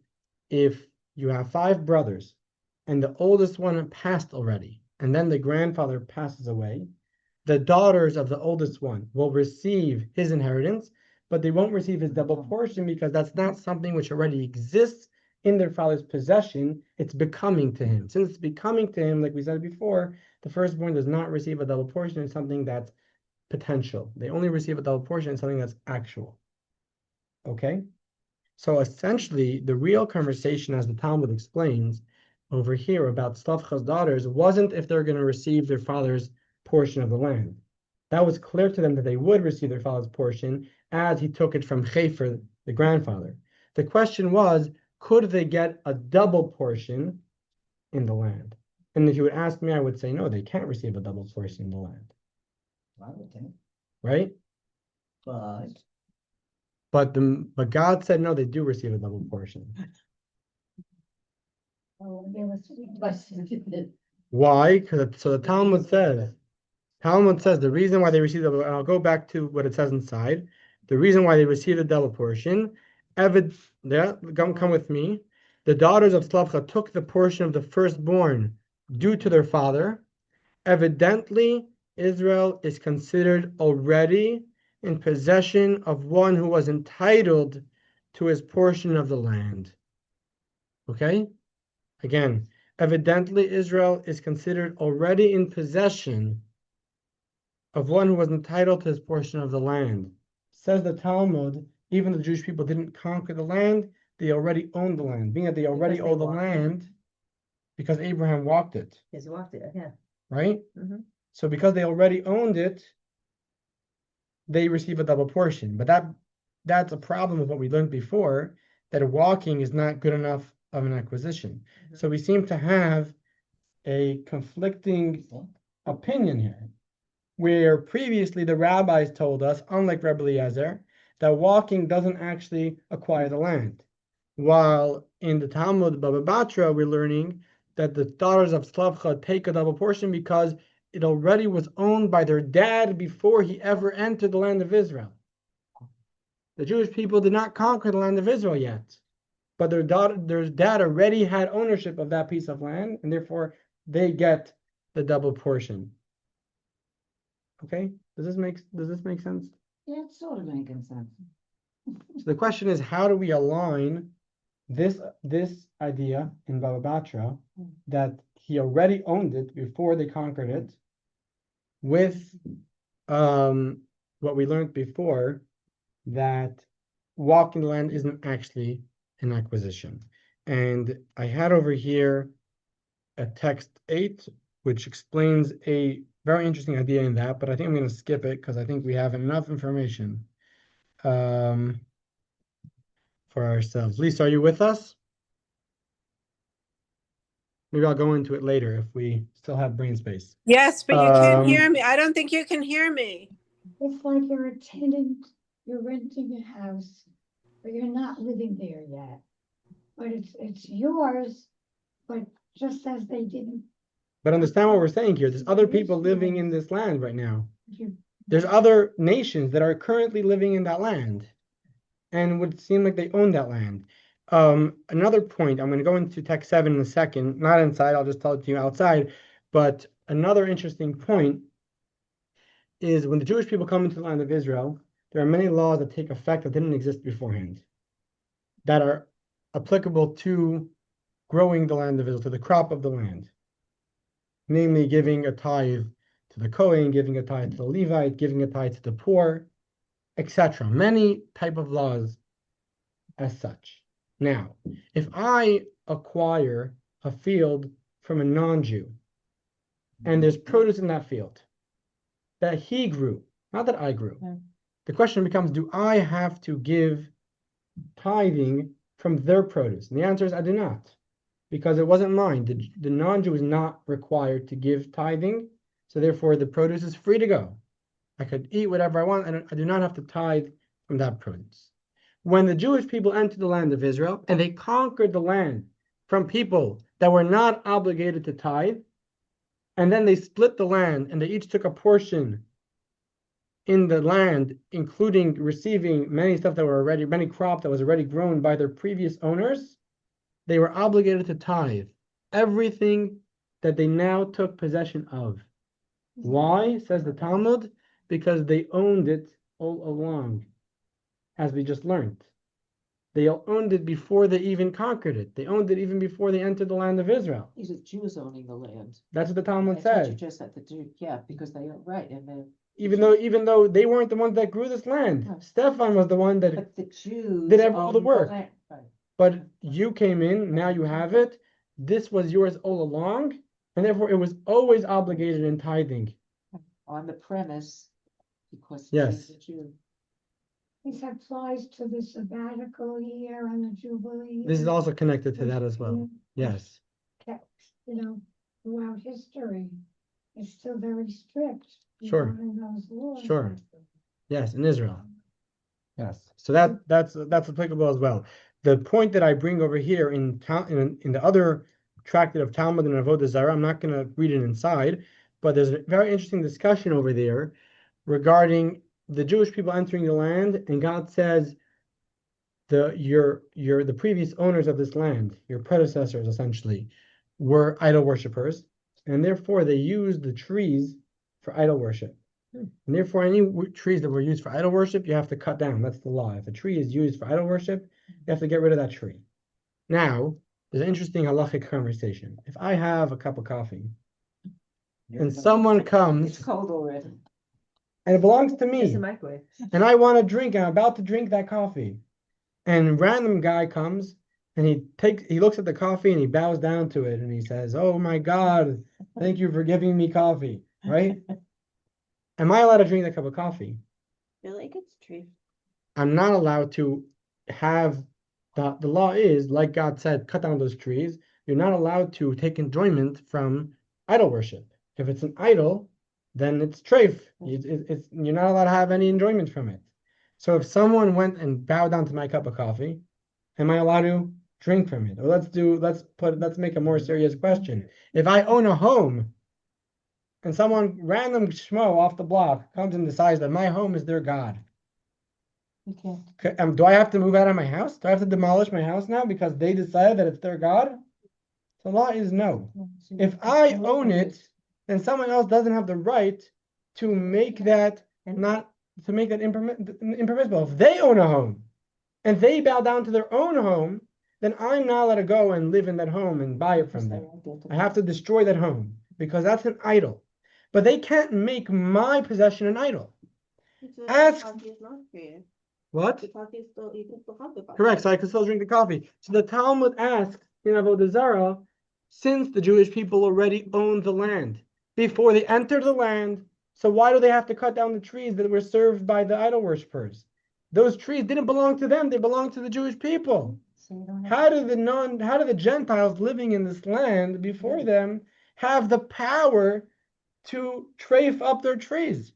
if you have 5 brothers and the oldest one passed already, and then the grandfather passes away, the daughters of the oldest one will receive his inheritance, but they won't receive his double portion because that's not something which already exists in their father's possession. It's becoming to him. Since it's becoming to him, like we said before, the firstborn does not receive a double portion in something that's potential. They only receive a double portion in something that's actual. Okay? So essentially, the real conversation, as the Talmud explains over here about Slavcha's daughters, wasn't if they're going to receive their father's portion of the land. That was clear to them that they would receive their father's portion as he took it from Chefer, the grandfather. The question was, could they get a double portion in the land? And if you would ask me, I would say, no, they can't receive a double portion in the land. I would think, Right? but But God said, no, they do receive a double portion. Why? Because so the Talmud says the reason why they receive and I'll go back to what it says inside. The reason why they received a double portion, come with me. The daughters of Slavcha took the portion of the firstborn due to their father. Evidently, Israel is considered already in possession of one who was entitled to his portion of the land. Okay? Again, evidently Israel is considered already in possession of one who was entitled to his portion of the land. Says the Talmud, even the Jewish people didn't conquer the land, they already owned the land. Being that they already own the land, because Abraham walked it. Yes, you walked it, yeah. Right? Mm-hmm. So because they already owned it, they receive a double portion. But that's a problem with what we learned before, that walking is not good enough of an acquisition. So we seem to have a conflicting opinion here, where previously the rabbis told us, unlike Rabbi Eliezer, that walking doesn't actually acquire the land. While in the Talmud Baba Batra, we're learning that the daughters of Slavcha take a double portion because it already was owned by their dad before he ever entered the land of Israel. The Jewish people did not conquer the land of Israel yet, but their dad already had ownership of that piece of land, and therefore they get the double portion. Okay, does this make sense? Yeah, it's sort of making sense. So the question is, how do we align this idea in Baba Batra that he already owned it before they conquered it with what we learned before, that walking the land isn't actually an acquisition? And I had over here a text 8, which explains a very interesting idea in that, but I think I'm going to skip it because I think we have enough information for ourselves. Lisa, are you with us? Maybe I'll go into it later if we still have brain space. Yes, but you can't hear me. I don't think you can hear me. It's like you're a tenant, you're renting a house, but you're not living there yet. But it's yours, but just as they didn't. But understand what we're saying here. There's other people living in this land right now. you- There's other nations that are currently living in that land and would seem like they own that land. Another point, I'm going to go into text 7 in a second, not inside, I'll just tell it to you outside. But another interesting point is when the Jewish people come into the land of Israel, there are many laws that take effect that didn't exist beforehand, that are applicable to growing the land of Israel, to the crop of the land. Namely, giving a tithe to the Kohen, giving a tithe to the Levite, giving a tithe to the poor, etc. Many type of laws as such. Now, if I acquire a field from a non-Jew, and there's produce in that field that he grew, not that I grew, the question becomes, do I have to give tithing from their produce? And the answer is I do not, because it wasn't mine. The non-Jew is not required to give tithing, so therefore the produce is free to go. I could eat whatever I want, and I do not have to tithe from that produce. When the Jewish people entered the land of Israel, and they conquered the land from people that were not obligated to tithe, and then they split the land, and they each took a portion in the land, including receiving many crop that was already grown by their previous owners, they were obligated to tithe everything that they now took possession of. Why, says the Talmud? Because they owned it all along, as we just learned. They owned it before they even conquered it. They owned it even before they entered the land of Israel. These are Jews owning the land. That's what the Talmud That's what you says. just said, yeah, because they are right, and then. Even though they weren't the ones that grew this land. No. Stephan was the one that But the Jews did all the own work. land. Right. But you came in, now you have it. This was yours all along, and therefore it was always obligated in tithing. On the premise, because Yes. he's a Jew. This applies to the sabbatical year and the jubilee. This is also connected to that as well. Yes. Kept, throughout history, it's still very strict. Sure. regarding those laws. Sure. Yes, in Israel. Yes. So that's applicable as well. The point that I bring over here in the other tractate of Talmud and Avodah Zarah, I'm not going to read it inside, but there's a very interesting discussion over there regarding the Jewish people entering the land, and God says the previous owners of this land, your predecessors essentially, were idol worshippers, and therefore they used the trees for idol worship. And therefore, any trees that were used for idol worship, you have to cut down. That's the law. If a tree is used for idol worship, you have to get rid of that tree. Now, there's an interesting halachic conversation. If I have a cup of coffee, and someone comes, It's cold already. and it belongs to It's me, a microwave. and I want to drink, and I'm about to drink that coffee, and a random guy comes, and he looks at the coffee, and he bows down to it, and he says, "Oh my God, thank you for giving me coffee," right? Am I allowed to drink that cup of coffee? I feel like it's true. I'm not allowed to have The law is, like God said, cut down those trees. You're not allowed to take enjoyment from idol worship. If it's an idol, then it's treif. You're not allowed to have any enjoyment from it. So if someone went and bowed down to my cup of coffee, am I allowed to drink from it? Or let's make a more serious question. If I own a home and someone random schmo off the block comes and decides that my home is their God, You can't. do I have to move out of my house? Do I have to demolish my house now because they decided that it's their God? The law is no. If I own it, then someone else doesn't have the right to make that impermissible. If they own a home and they bow down to their own home, then I'm not allowed to go and live in that home and buy it from them. I have to destroy that home because that's an idol. But they can't make my possession an idol. Ask what? You can still have the coffee. Correct. So I can still drink the coffee. So the Talmud asks in Avodah Zarah, since the Jewish people already owned the land before they entered the land, so why do they have to cut down the trees that were served by the idol worshippers? Those trees didn't belong to them; they belonged to the Jewish people. So you don't have How do the Gentiles living in this land before them have the power to trafe up their trees?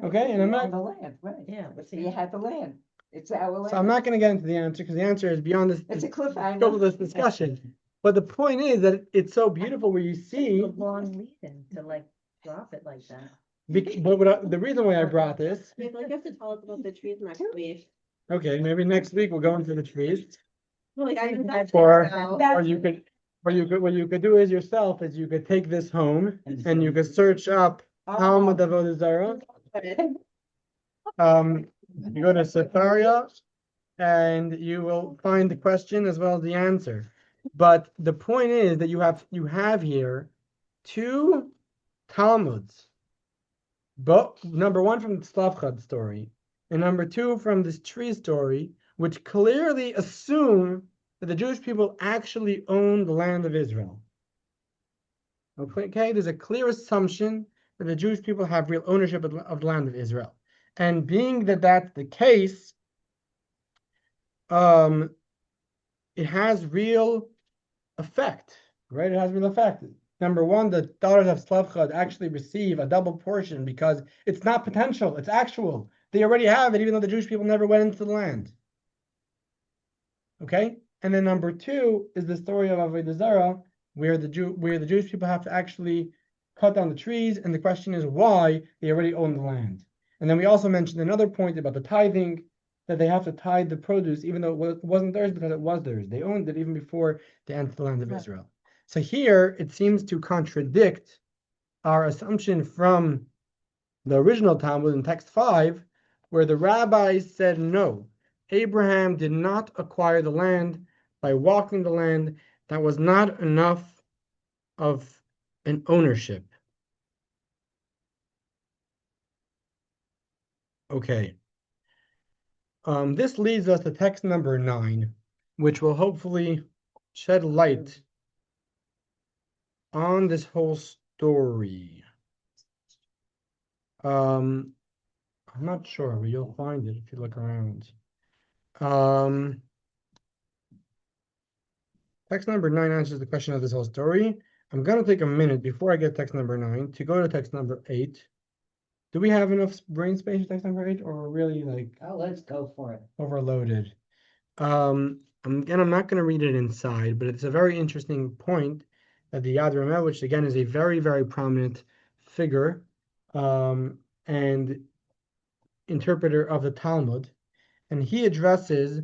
Okay, and I'm You not- own the land, right? Yeah, but So you had the land. It's our land. So I'm not going to get into the answer because the answer is beyond this It's a cliffhanger. scope of this discussion. But the point is that it's so beautiful where you see. a long lead-in to like drop it like that. The reason why I brought this, I feel like you have to tell us about the trees next week. okay, maybe next week we'll go into the trees, Well, like, I didn't have or to, what you could do is yourself is you could take this home and you could search up Talmud Avodah Zarah. You go to Sefaria and you will find the question as well as the answer. But the point is that you have here two Talmuds, but number one from the Slavchad story, and number two from this tree story, which clearly assume that the Jewish people actually own the land of Israel. Okay, there's a clear assumption that the Jewish people have real ownership of the land of Israel. And being that that's the case, it has real effect, right? It has real effect. Number one, the daughters of Slavchad actually receive a double portion because it's not potential, it's actual. They already have it, even though the Jewish people never went into the land. Okay? And then number two is the story of Avodah Zarah, where the Jewish people have to actually cut down the trees, and the question is why they already own the land. And then we also mentioned another point about the tithing, that they have to tithe the produce, even though it wasn't theirs because it was theirs. They owned it even before they entered the land of Israel. So here it seems to contradict our assumption from the original Talmud in text 5, where the rabbis said no. Abraham did not acquire the land by walking the land. That was not enough of an ownership. Okay. This leads us to text number 9, which will hopefully shed light on this whole story. I'm not sure, but you'll find it if you look around. Text number 9 answers the question of this whole story. I'm going to take a minute before I get text number 9 to go to text number 8. Do we have enough brain space for text number 8, or we're really like let's go for it. overloaded? I'm not going to read it inside, but it's a very interesting point that the Yad Rameh, which again is a very, very prominent figure and interpreter of the Talmud, and he addresses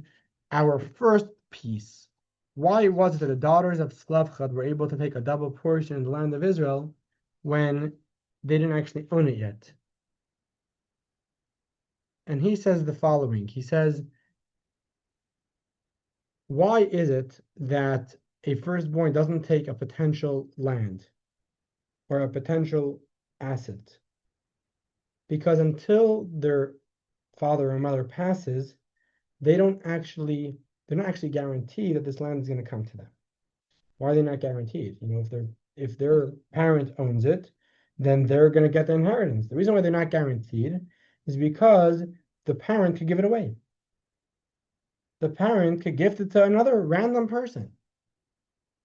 our first piece. Why was it that the daughters of Slavchad were able to take a double portion in the land of Israel when they didn't actually own it yet? And he says the following. He says, why is it that a firstborn doesn't take a potential land or a potential asset? Because until their father or mother passes, they're not actually guaranteed that this land is going to come to them. Why are they not guaranteed? If their parent owns it, then they're going to get the inheritance. The reason why they're not guaranteed is because the parent could give it away. the parent could gift it to another random person,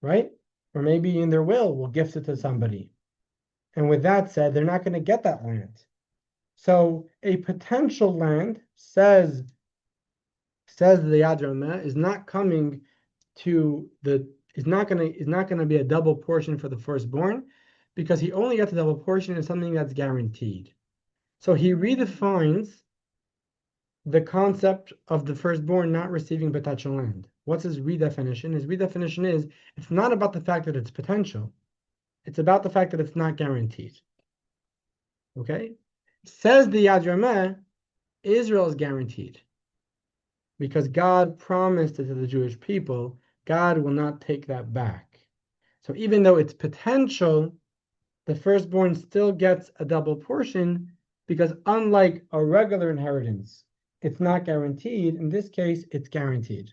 right? Or maybe in their will gift it to somebody. And with that said, they're not going to get that land. So a potential land, says the Yad Rameh, is not coming to the is not going to be a double portion for the firstborn, because he only gets a double portion in something that's guaranteed. So he redefines the concept of the firstborn not receiving potential land. What's his redefinition? His redefinition is, it's not about the fact that it's potential. It's about the fact that it's not guaranteed. Okay? Says the Yad Rameh, Israel is guaranteed. Because God promised it to the Jewish people, God will not take that back. So even though it's potential, the firstborn still gets a double portion, because unlike a regular inheritance, it's not guaranteed. In this case, it's guaranteed.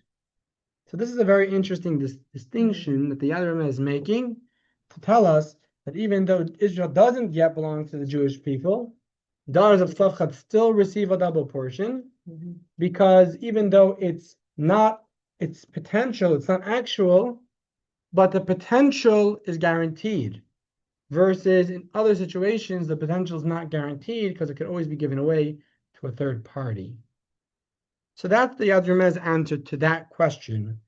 So this is a very interesting distinction that the Yad Rameh is making to tell us that even though Israel doesn't yet belong to the Jewish people, daughters of Tzlachad still receive a double portion, because even though it's potential, it's not actual, but the potential is guaranteed. Versus in other situations, the potential is not guaranteed because it could always be given away to a third party. So that's the Yad Rameh's answer to that question.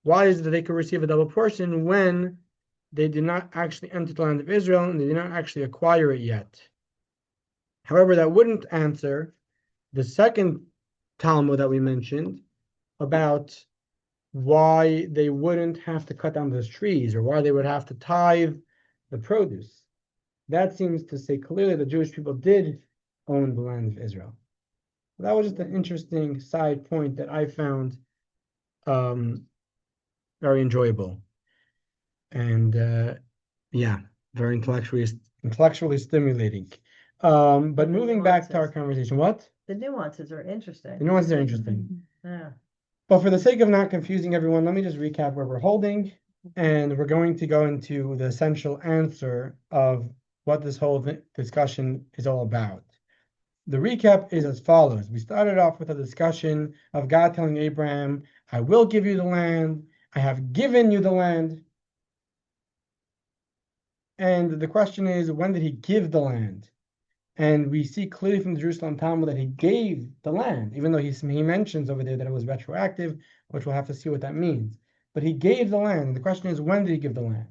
Why is it that they could receive a double portion when they did not actually enter the land of Israel and they did not actually acquire it yet? However, that wouldn't answer the second Talmud that we mentioned about why they wouldn't have to cut down those trees or why they would have to tithe the produce. That seems to say clearly the Jewish people did own the land of Israel. That was just an interesting side point that I found very enjoyable. And very intellectually stimulating. But moving back to our conversation, what? The nuances are interesting. The nuances are interesting. Yeah. But for the sake of not confusing everyone, let me just recap where we're holding, and we're going to go into the essential answer of what this whole discussion is all about. The recap is as follows. We started off with a discussion of God telling Abraham, I will give you the land, I have given you the land. And the question is, when did he give the land? And we see clearly from the Jerusalem Talmud that he gave the land, even though he mentions over there that it was retroactive, which we'll have to see what that means. But he gave the land. And the question is, when did he give the land?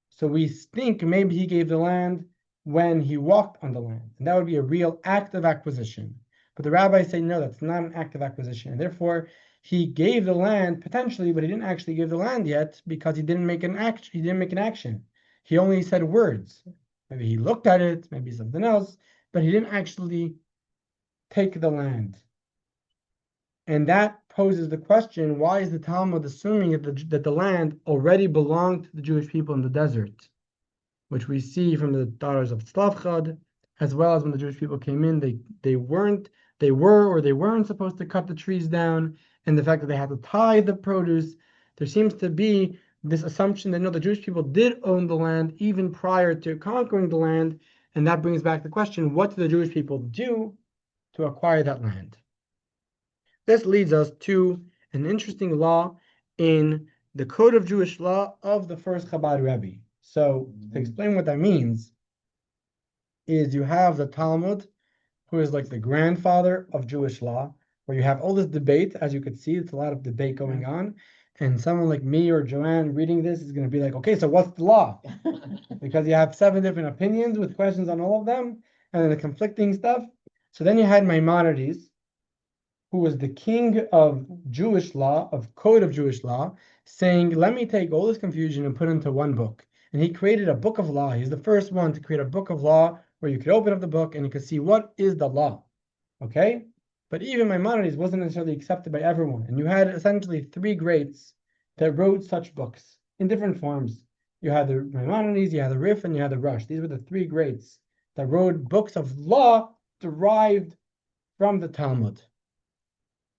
So we think maybe he gave the land when he walked on the land. And that would be a real act of acquisition. But the rabbis say, no, that's not an act of acquisition. And therefore, he gave the land potentially, but he didn't actually give the land yet because he didn't make an action. He didn't make an action. He only said words. Maybe he looked at it, maybe something else, but he didn't actually take the land. And that poses the question, why is the Talmud assuming that the land already belonged to the Jewish people in the desert? Which we see from the daughters of Tzlachad, as well as when the Jewish people came in, they weren't supposed to cut the trees down, and the fact that they had to tithe the produce. There seems to be this assumption that no, the Jewish people did own the land even prior to conquering the land, and that brings back the question, what do the Jewish people do to acquire that land? This leads us to an interesting law in the Code of Jewish Law of the first Chabad Rebbe. So, to explain what that means, is you have the Talmud, who is like the grandfather of Jewish law, where you have all this debate. As you could see, it's a lot of debate going on. And someone like me or Joanne reading this is going to be like, okay, so what's the law? Because you have 7 different opinions with questions on all of them, and then the conflicting stuff. So then you had Maimonides, who was the king of Jewish law, of Code of Jewish Law, saying, let me take all this confusion and put it into one book. And he created a book of law. He's the first one to create a book of law where you could open up the book and you could see what is the law. Okay? But even Maimonides wasn't necessarily accepted by everyone. And you had essentially 3 greats that wrote such books in different forms. You had the Maimonides, you had the Rif, and you had the Rush. These were the 3 greats that wrote books of law derived from the Talmud.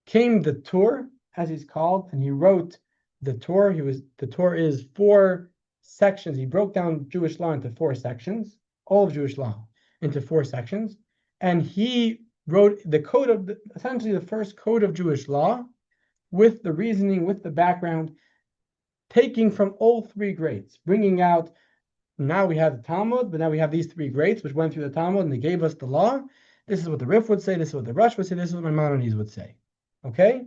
Came the Tur, as he's called, and he wrote the Tur. The Tur is 4 sections. He broke down Jewish law into 4 sections, all of Jewish law into 4 sections, and he wrote the code of essentially the first code of Jewish law, with the reasoning, with the background, taking from all three greats, bringing out, now we have the Talmud, but now we have these three greats which went through the Talmud and they gave us the law. This is what the Rif would say, this is what the Rush would say, this is what Maimonides would say. Okay?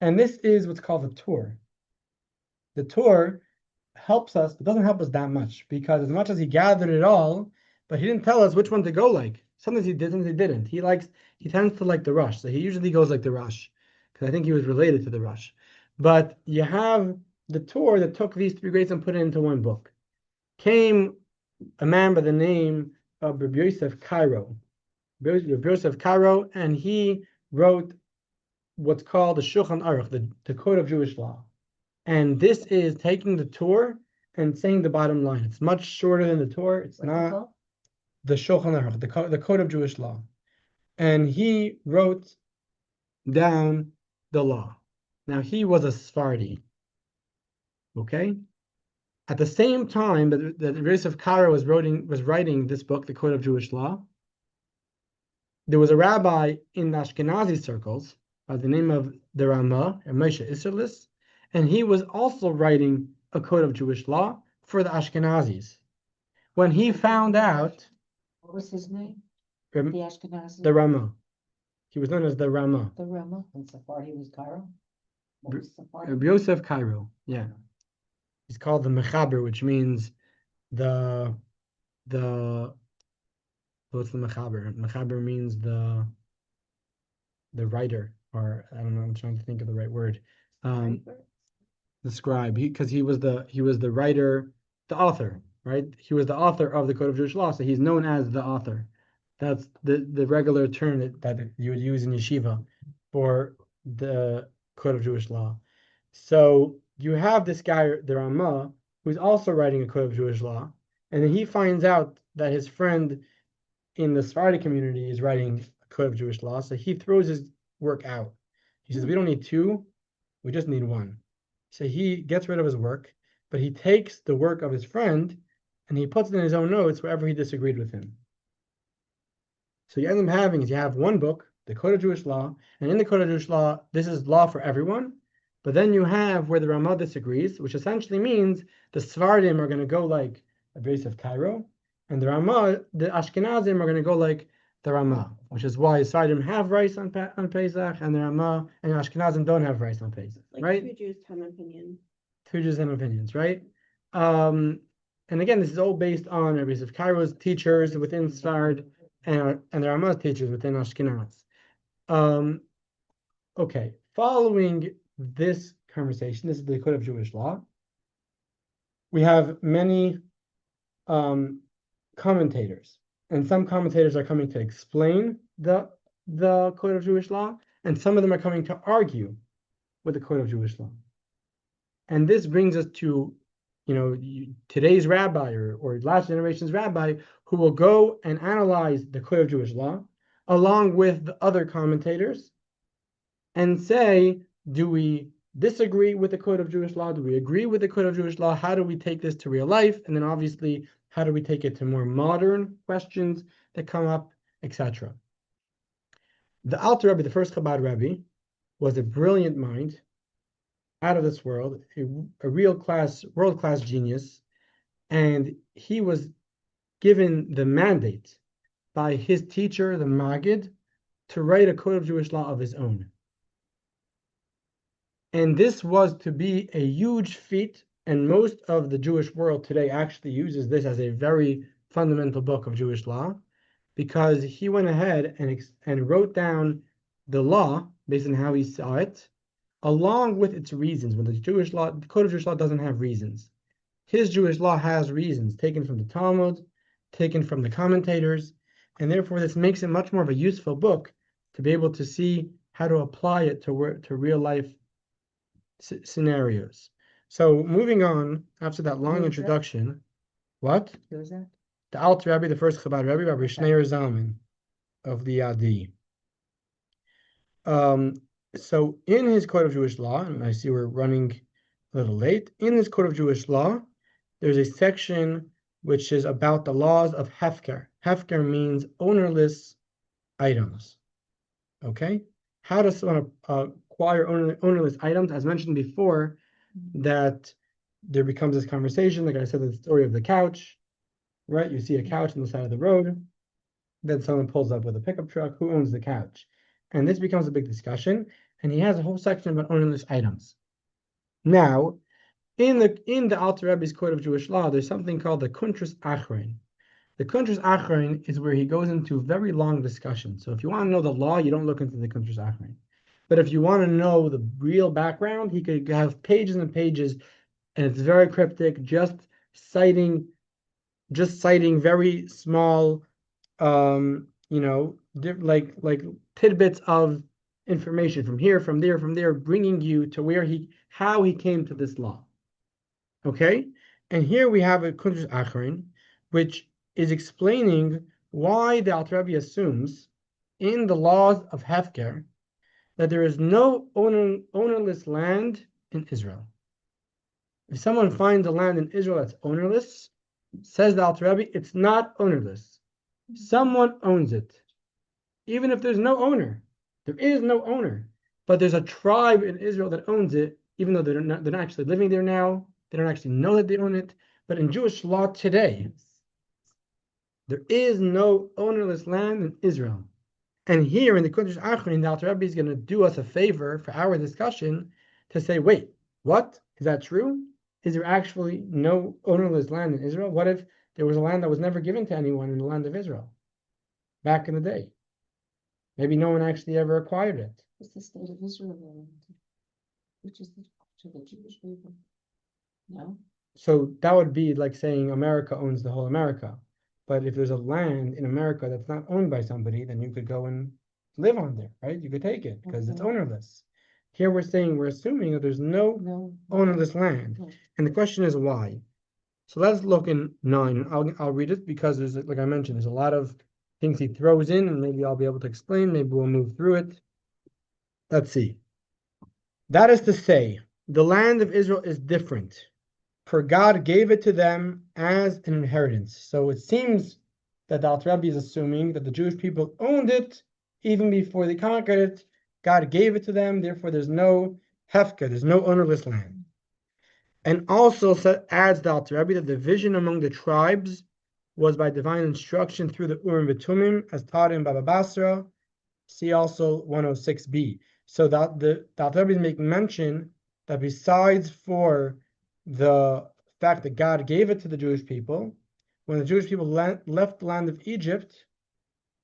And this is what's called the Torah. The Torah helps us, but doesn't help us that much, because as much as he gathered it all, but he didn't tell us which one to go like. Sometimes he did, sometimes he didn't. He tends to like the Rush, so he usually goes like the Rush, because I think he was related to the Rush. But you have the Torah that took these three greats and put it into one book. Came a man by the name of Rabbi Yosef Cairo. Rabbi Yosef Cairo, and he wrote what's called the Shulchan Aruch, the Code of Jewish Law. And this is taking the Torah and saying the bottom line. It's much shorter than the Torah. It's not the Shulchan Aruch, the Code of Jewish Law. And he wrote down the law. Now, he was a Sephardi. Okay? At the same time that Rabbi Yosef Cairo was writing this book, the Code of Jewish Law, there was a rabbi in the Ashkenazi circles by the name of the Ramah, Moshe Isserlis, and he was also writing a Code of Jewish Law for the Ashkenazis. When he found out... What was his name? The Ashkenazi? The Ramah. He was known as the Ramah. The Ramah. And Sephardi was Cairo? What was Sephardi? Rabbi Yosef Cairo, yeah. He's called the Mechaber, which means the what's the Mechaber? Mechaber means the writer, or I don't know, I'm trying to think of the right word. The scribe, because he was the writer, the author, right? He was the author of the Code of Jewish Law, so he's known as the author. That's the regular term that you would use in yeshiva for the Code of Jewish Law. So you have this guy, the Ramah, who's also writing a Code of Jewish Law, and then he finds out that his friend in the Sephardi community is writing a Code of Jewish Law, so he throws his work out. He says, we don't need two, we just need one. So he gets rid of his work, but he takes the work of his friend and he puts it in his own notes wherever he disagreed with him. So you end up having is you have one book, the Code of Jewish Law, and in the Code of Jewish Law, this is law for everyone. But then you have where the Ramah disagrees, which essentially means the Sephardim are going to go like a base of Cairo, and the Ramah, the Ashkenazim are going to go like the Ramah, which is why Sephardim have rice on Pesach, and the Ramah and the Ashkenazim don't have rice on Pesach, right? Two Jews, 10 opinions. Two Jews and opinions, right? And again, this is all based on Rabbi Yosef Cairo's teachers within Sfard and the Ramah's teachers within Ashkenaz. Okay, following this conversation, this is the Code of Jewish Law. We have many commentators, and some commentators are coming to explain the Code of Jewish Law, and some of them are coming to with the Code of Jewish Law. And this brings us to, today's rabbi or last generation's rabbi who will go and analyze the Code of Jewish Law along with the other commentators and say, do we disagree with the Code of Jewish Law? Do we agree with the Code of Jewish Law? How do we take this to real life? And then obviously, how do we take it to more modern questions that come up, etc. The Alter Rebbe, the first Chabad Rebbe, was a brilliant mind, out of this world, a world-class genius, and he was given the mandate by his teacher, the Maggid, to write a Code of Jewish Law of his own. And this was to be a huge feat, and most of the Jewish world today actually uses this as a very fundamental book of Jewish law, because he went ahead and wrote down the law based on how he saw it, along with its reasons. When the Code of Jewish Law doesn't have reasons. His Jewish law has reasons, taken from the Talmud, taken from the commentators, and therefore this makes it much more of a useful book to be able to see how to apply it to real life scenarios. So moving on, after that long introduction, what? Who was that? The Alter Rebbe, the first Chabad Rebbe, Rabbi Shneur Zalman of the Yadi. So in his Code of Jewish Law, and I see we're running a little late, in his Code of Jewish Law, there's a section which is about the laws of Hefker. Hefker means ownerless items. Okay? How does someone acquire ownerless items, as mentioned before, that there becomes this conversation, like I said, the story of the couch, right? You see a couch on the side of the road, then someone pulls up with a pickup truck. Who owns the couch? And this becomes a big discussion, and he has a whole section about ownerless items. Now, in the Alter Rebbe's Code of Jewish Law, there's something called the Kuntras Achrein. The Kuntras Achrein is where he goes into very long discussion. So if you want to know the law, you don't look into the Kuntras Achrein. But if you want to know the real background, he could have pages and pages, and it's very cryptic, just citing very small, like tidbits of information from here, from there, bringing you to how he came to this law. Okay, and here we have a Kuntras Achrein, which is explaining why the Alter Rebbe assumes in the laws of Hefker that there is no ownerless land in Israel. If someone finds a land in Israel that's ownerless, says the Alter Rebbe, it's not ownerless. Someone owns it. Even if there's no owner, there is no owner. But there's a tribe in Israel that owns it, even though they're not actually living there now. They don't actually know that they own it. But in Jewish law today, there is no ownerless land in Israel. And here in the Kuntras Achrein, the Alter Rebbe is going to do us a favor for our discussion to say, wait, what? Is that true? Is there actually no ownerless land in Israel? What if there was a land that was never given to anyone in the land of Israel back in the day? Maybe no one actually ever acquired it. It's the state of Israel, which is to the Jewish people. No? So that would be like saying America owns the whole America. But if there's a land in America that's not owned by somebody, then you could go and live on there, right? You could take it because it's ownerless. Here we're assuming that there's no ownerless land. And the question is why? So let's look in 9. I'll read it because there's, like I mentioned, there's a lot of things he throws in, and maybe I'll be able to explain. Maybe we'll move through it. Let's see. That is to say, the land of Israel is different, for God gave it to them as an inheritance. So it seems that the Alter Rebbe is assuming that the Jewish people owned it even before they conquered it. God gave it to them, therefore there's no hefker, there's no ownerless land. And also adds the Alter Rebbe that the division among the tribes was by divine instruction through the Urim V'Tumim, as taught in Baba Basra. See also 106b. So that the Alter Rebbe is making mention that besides for the fact that God gave it to the Jewish people, when the Jewish people left the land of Egypt,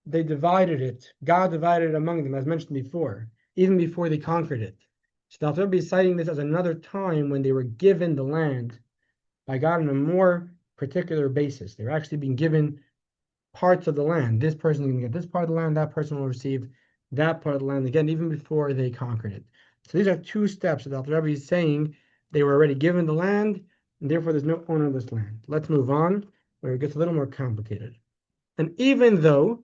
they divided it. God divided it among them, as mentioned before, even before they conquered it. So the Alter Rebbe is citing this as another time when they were given the land by God on a more particular basis. They were actually being given parts of the land. This person is going to get this part of the land, that person will receive that part of the land again, even before they conquered it. So these are two steps that the Alter Rebbe is saying they were already given the land, and therefore there's no ownerless land. Let's move on, where it gets a little more complicated. And even though,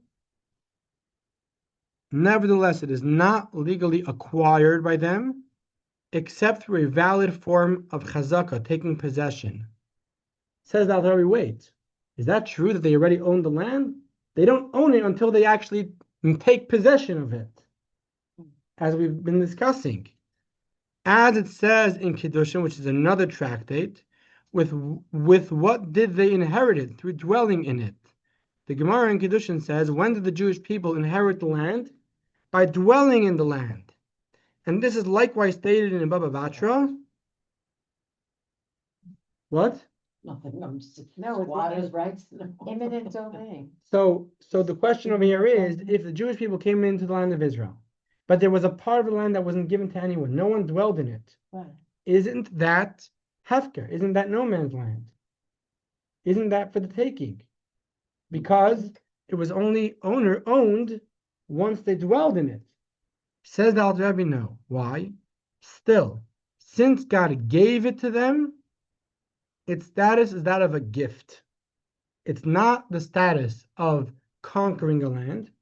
nevertheless, it is not legally acquired by them, except through a valid form of chazakah, taking possession. Says the Alter Rebbe, wait, is that true that they already own the land? They don't own it until they actually take possession of it, as we've been discussing. As it says in Kiddushin, which is another tractate, with what did they inherit it? Through dwelling in it. The Gemara in Kiddushin says, when did the Jewish people inherit the land? By dwelling in the land. And this is likewise stated in Baba Batra. What? Nothing, I'm just, No, it's squatters' rights. eminent domain. So the question over here is, if the Jewish people came into the land of Israel, but there was a part of the land that wasn't given to anyone, no one dwelled in it, Right. isn't that hefker? Isn't that no man's land? Isn't that for the taking? Because it was only owned once they dwelled in it. Says the Alter Rebbe, no. Why? Still, since God gave it to them, its status is that of a gift. It's not the status of conquering a land.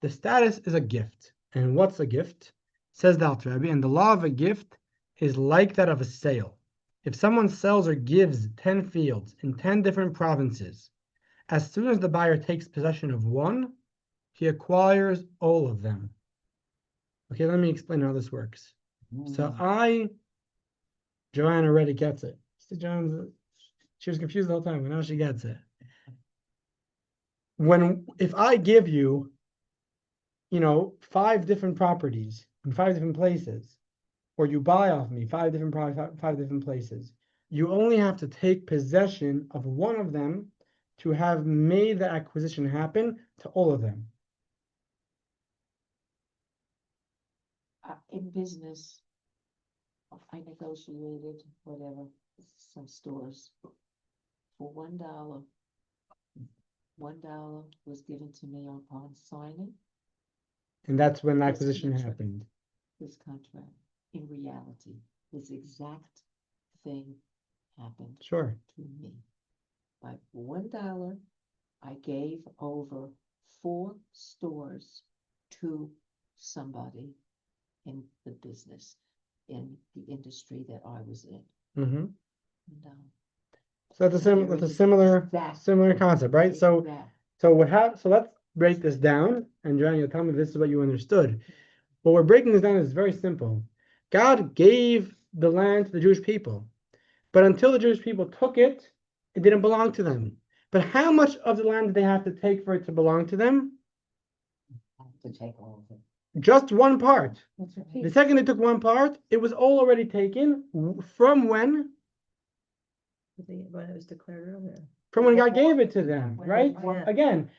The status is a gift. And what's a gift? Says the Alter Rebbe, and the law of a gift is like that of a sale. If someone sells or gives 10 fields in 10 different provinces, as soon as the buyer takes possession of one, he acquires all of them. Okay, let me explain how this works. So Joanne already gets it. She was confused the whole time, but now she gets it. If I give you, 5 different properties in 5 different places, or you buy off me 5 different places, you only have to take possession of one of them to have made the acquisition happen to all of them. In business, I negotiated whatever, some stores for $1. $1 was given to me upon signing And that's when the This acquisition contract. happened. this contract. In reality, this exact thing happened Sure. to me. By $1, I gave over 4 stores to somebody in the business, in the industry that I was in. Mm-hmm. $1. So that's a similar concept, right? So let's break this down, and Joanne, you'll tell me if this is what you understood. What we're breaking this down is very simple. God gave the land to the Jewish people, but until the Jewish people took it, it didn't belong to them. But how much of the land did they have to take for it to belong to them? To take all of it. Just one part. That's The right. second they took one part, it was all already taken from when? When it was declared earlier. From when God gave it to them, right? Yeah. Again,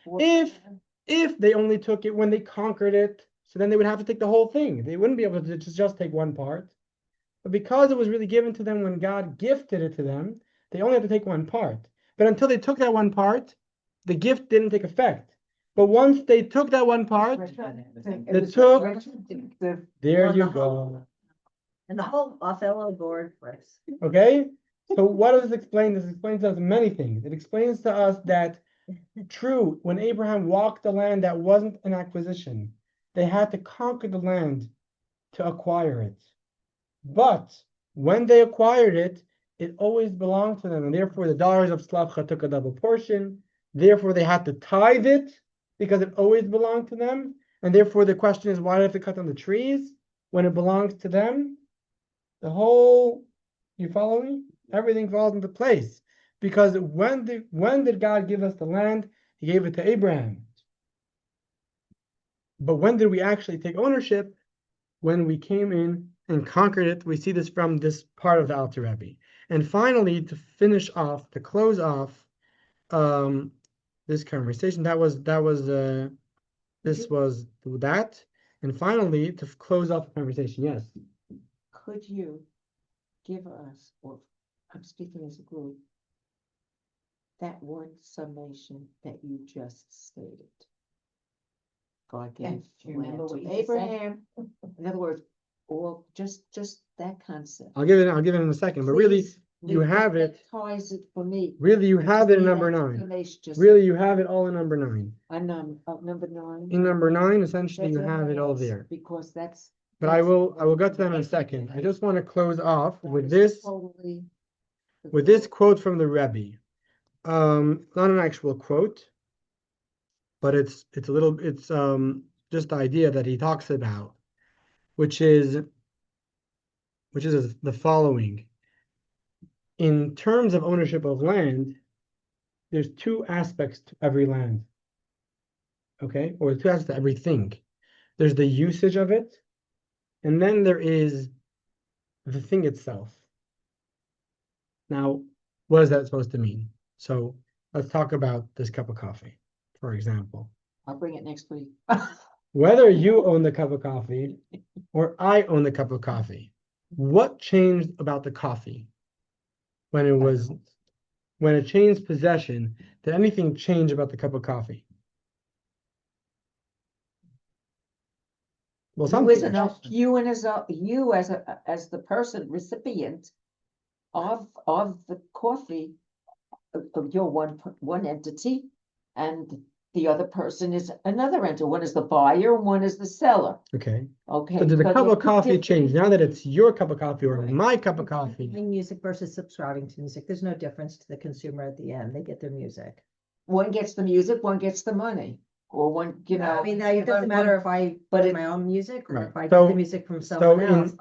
if they only took it when they conquered it, so then they would have to take the whole thing. They wouldn't be able to just take one part. But because it was really given to them when God gifted it to them, they only had to take one part. But until they took that one part, the gift didn't take effect. But once they took that one part, there you go. And the whole Othello board works. Okay? So what does this explain? This explains to us many things. It explains to us that, true, when Abraham walked the land, that wasn't an acquisition. They had to conquer the land to acquire it. But when they acquired it, it always belonged to them. And therefore, the daughters of Slavcha took a double portion. Therefore, they had to tithe it because it always belonged to them. And therefore, the question is, why do they have to cut down the trees when it belongs to them? You follow me? Everything falls into place. Because when did God give us the land? He gave it to Abraham. But when did we actually take ownership? When we came in and conquered it. We see this from this part of the Alter Rebbe. And finally, to close off this conversation, this was that. And finally, to close off the conversation, yes. Could you give us, or I'm speaking as a group, that one summation that you just stated? God gave Do you remember land what to you just said? Abraham. In other words, or just that concept. I'll give it in a second, but really, Please, you have that it. ties it for me. Really, you have it in That number 9. information just- Really, you have it all in number 9. Number 9. In number 9, essentially, you have it all Yes, there. Because that's. But I will get to that in a second. I just want to close off with this quote from the Rebbe. Not an actual quote, but it's just the idea that he talks about, which is the following. In terms of ownership of land, there's 2 aspects to every land. Okay? Or 2 aspects to everything. There's the usage of it, and then there is the thing itself. Now, what is that supposed to mean? So let's talk about this cup of coffee, for example. I'll bring it next week. Whether you own the cup of coffee or I own the cup of coffee, what changed about the coffee when it changed possession? Did anything change about the cup of coffee? Well, You as the person recipient of the coffee, you're one entity, and the other person is another entity. One is the buyer, and one is the seller. Okay. Okay. So did the because cup they're of coffee different- change now that it's your cup of coffee or Right. my cup of coffee? Playing music versus subscribing to music. There's no difference to the consumer at the end. They get their music. One gets the music, one gets the money. Or one, you know. I mean, it doesn't matter if I but play it- my own music or Right. if I So- get the music from so someone in- else.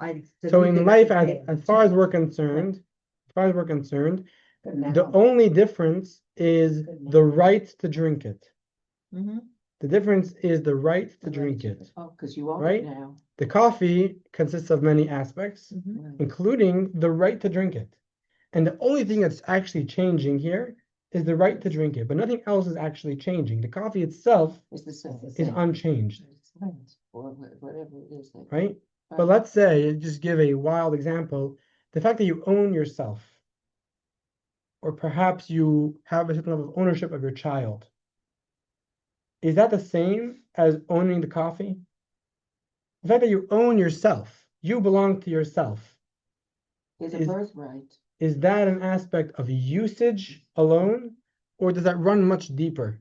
The So in music life, is the same. as far as we're concerned, Good now. the only difference is Good the now. right to drink it. Mhm. The difference is the right to drink it. Oh, because you own Right? it now. The coffee consists of many aspects, Mhm. including the right to drink it. And the only thing that's actually changing here is the right to drink it, but nothing else is actually changing. The coffee itself It's the same. is unchanged, Or whatever it is. that- right? But let's say, just give a wild example, the fact that you own yourself, or perhaps you have a certain level of ownership of your child, is that the same as owning the coffee? The fact that you own yourself, you belong to yourself, It's a is- birthright. is that an aspect of usage alone, or does that run much deeper?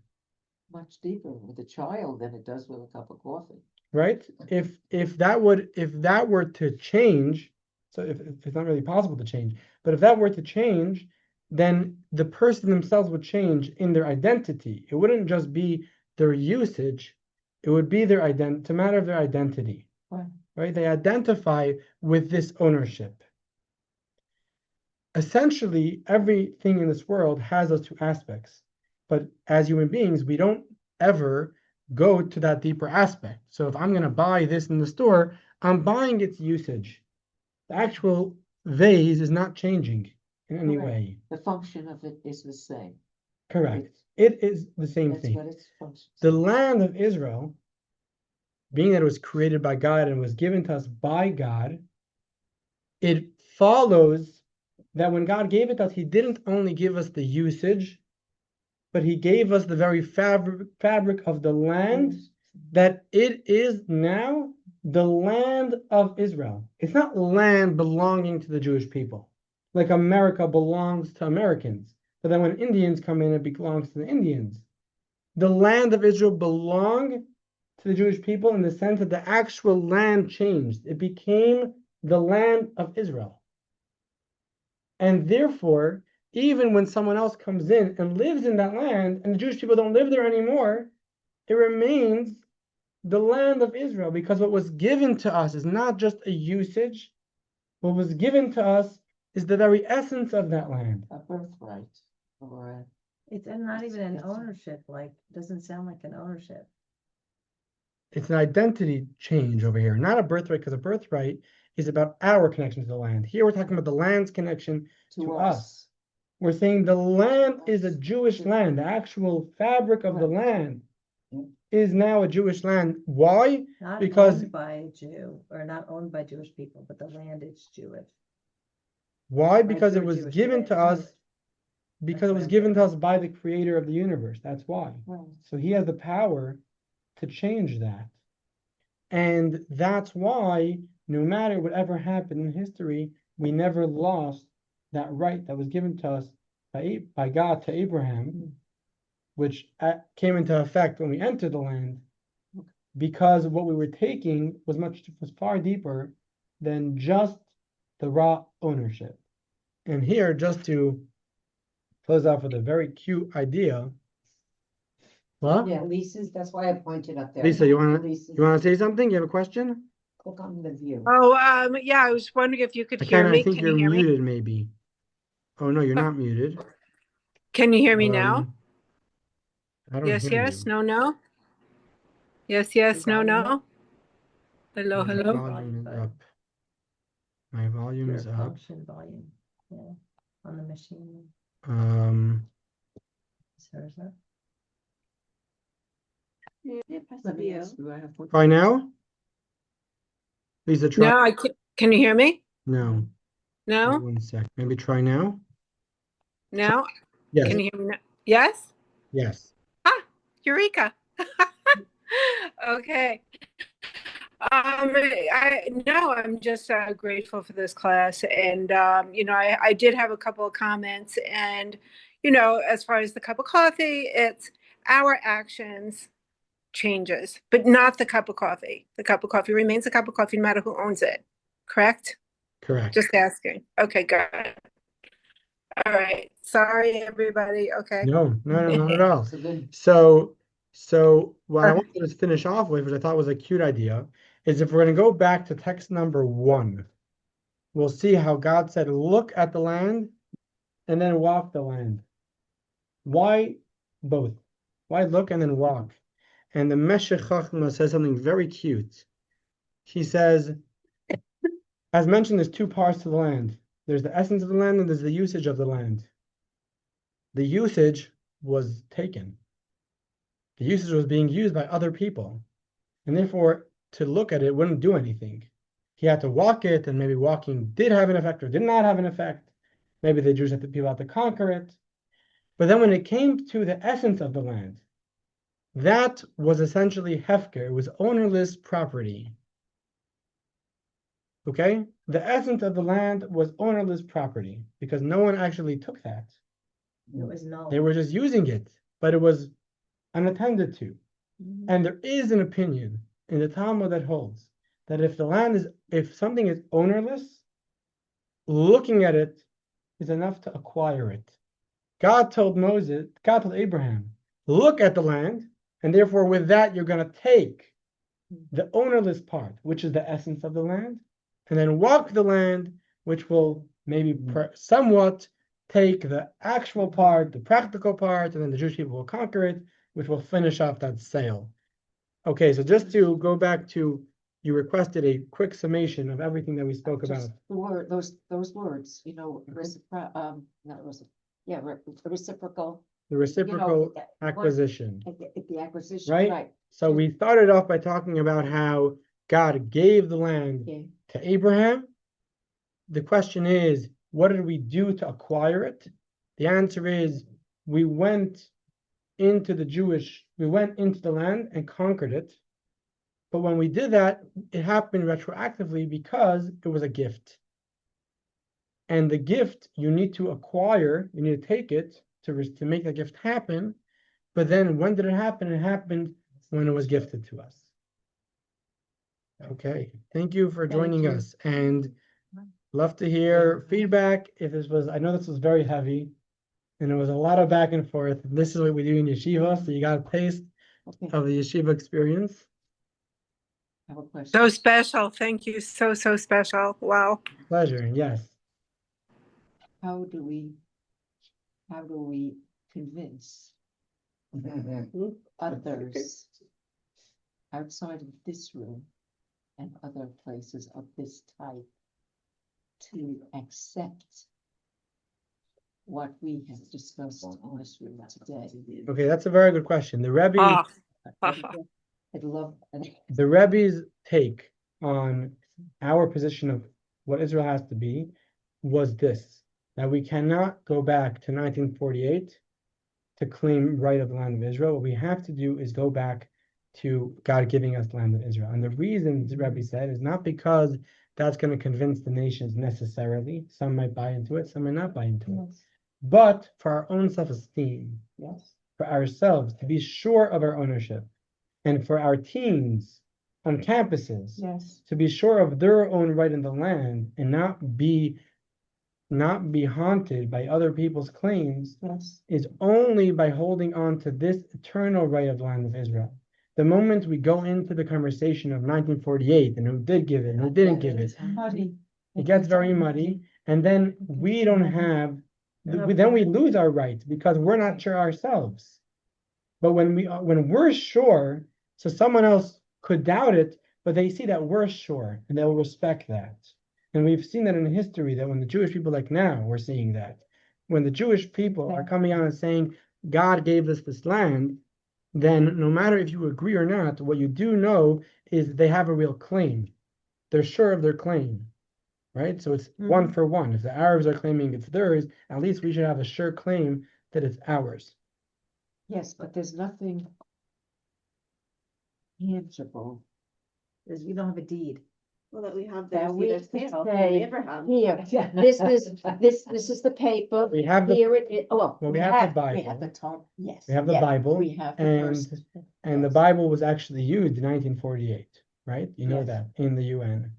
Much deeper with a child than it does with a cup of coffee. Right? If that were to change, so if it's not really possible to change, but if that were to change, then the person themselves would change in their identity. It wouldn't just be their usage, it would be their it's a matter of their identity. Right. Right? They identify with this ownership. Essentially, everything in this world has those two aspects. But as human beings, we don't ever go to that deeper aspect. So if I'm going to buy this in the store, I'm buying its usage. The actual vase is not changing in any Correct. way. The function of it is the same. Correct. It's- It is the same That's thing. what its function. The land of Israel, being that it was created by God and was given to us by God, it follows that when God gave it to us, He didn't only give us the usage, but He gave us the very fabric of the land, that it is now the land of Israel. It's not land belonging to the Jewish people, like America belongs to Americans. But then when Indians come in, it belongs to the Indians. The land of Israel belonged to the Jewish people in the sense that the actual land changed. It became the land of Israel. And therefore, even when someone else comes in and lives in that land, and the Jewish people don't live there anymore, it remains the land of Israel, because what was given to us is not just a usage. What was given to us is the very essence of that land. A birthright. Or It's not even an It's- ownership, like, doesn't sound like an ownership. It's an identity change over here, not a birthright, because a birthright is about our connection to the land. Here we're talking about the land's connection to us. We're saying the land is a Jewish land. The actual fabric of the land is now a Jewish land. Why? Not Because- owned by a Jew, or not owned by Jewish people, but the land is Jewish. Why? Right, Because through it a was Jewish given land, to it's us, Jewish. because it was what I'm given to saying. us by the creator of the universe. That's why. Right. So He has the power to change that. And that's why, no matter whatever happened in history, we never lost that right that was given to us by God to Abraham, which came into effect when we entered the land, because what we were taking was far deeper than just the raw ownership. And here, just to close off with a very cute idea. What? Yeah, Lisa's, that's why I pointed up there. Lisa, you wanna Lisa's- say something? You have a question? Click on the view. Oh, yeah, I was wondering if you could hear I me. think Can you're you hear me? muted, maybe. Oh no, you're not muted. Can you hear me now? I don't Yes, hear yes, you. no, no. Yes, yes, no, volume no. up? Hello, My hello. volume is up. My volume Your is up. function volume, yeah, on the machine. Is hers up? Yeah, press Let me view. ask you, I have one. Try now? Lisa, try. No, can you hear me? No. No, 1 sec. Maybe try now? no. Yes. Can you hear me now? Yes? Yes. Eureka. Okay. I'm just grateful for this class, and I did have a couple of comments, and as far as the cup of coffee, it's our actions changes, but not the cup of coffee. The cup of coffee remains a cup of coffee no matter who owns it. Correct? Correct. Just asking. Okay, good. All right. Sorry, everybody. Okay. No, not at all. So good. So So what I wanted to finish off with, which I thought was a cute idea, is if we're going to go back to text number 1, we'll see how God said, look at the land and then walk the land. Why both? Why look and then walk? And the Meshech Chochmah says something very cute. He says, as mentioned, there's 2 parts to the land. There's the essence of the land and there's the usage of the land. The usage was taken. The usage was being used by other people. And therefore, to look at it wouldn't do anything. He had to walk it, and maybe walking did have an effect or did not have an effect. Maybe the Jews people had to conquer it. But then when it came to the essence of the land, that was essentially hefker. It was ownerless property. Okay? The essence of the land was ownerless property because no one actually took that. It was null. They were just using it, but it was unattended to. And there is an opinion in the Talmud that holds that if something is ownerless, looking at it is enough to acquire it. God told Abraham, look at the land, and therefore with that you're going to take the ownerless part, which is the essence of the land, and then walk the land, which will maybe somewhat take the actual part, the practical part, and then the Jewish people will conquer it, which will finish off that sale. Okay, so just to go back to, you requested a quick summation of everything that we spoke about. Those words, reciprocal. The reciprocal acquisition. The acquisition, Right? right. So we started off by talking about how God gave the land to Abraham. The question is, what did we do to acquire it? The answer is, we went into the land and conquered it. But when we did that, it happened retroactively because it was a gift. And the gift you need to acquire, you need to take it to make the gift happen. But then when did it happen? It happened when it was gifted to us. Okay, thank you for joining us, and love to hear feedback. I know this was very heavy, and it was a lot of back and forth. This is what we do in yeshiva, so you got a taste of the yeshiva experience. I have a question. So special. Thank you. So special. Wow. Pleasure, yes. How do we convince others outside of this room and other places of this type to accept what we have discussed in this room today? Okay, that's a very good question. The Rebbe, the Rebbe's take on our position of what Israel has to be was this: that we cannot go back to 1948 to claim right of the land of Israel. What we have to do is go back to God giving us the land of Israel. And the reason the Rebbe said is not because that's going to convince the nations necessarily. Some might buy into it, some might not buy into it. But for our own self-esteem, for ourselves, to be sure of our ownership, and for our teens on campuses, to be sure of their own right in the land and not be haunted by other people's claims, is only by holding on to this eternal right of the land of Israel. The moment we go into the conversation of 1948 and who did give it and who didn't give it, it gets very muddy, and then we don't have, then we lose our rights because we're not sure ourselves. But when we're sure, so someone else could doubt it, but they see that we're sure and they'll respect that. And we've seen that in history, that when the Jewish people, like now, we're seeing that. When the Jewish people are coming out and saying, God gave us this land, then no matter if you agree or not, what you do know is they have a real claim. They're sure of their claim, right? So it's one for one. If the Arabs are claiming it's theirs, at least we should have a sure claim that it's ours. Yes, but there's nothing tangible. You don't have a deed. Well, that we have That we this can deed from say, Abraham. here, this is the paper. We have the, Here it is. Oh, well, we have the Bible. We have the Tom. Yes. We have the yes, Bible, We have the and the Bible was actually used in 1948, right? You know that in the UN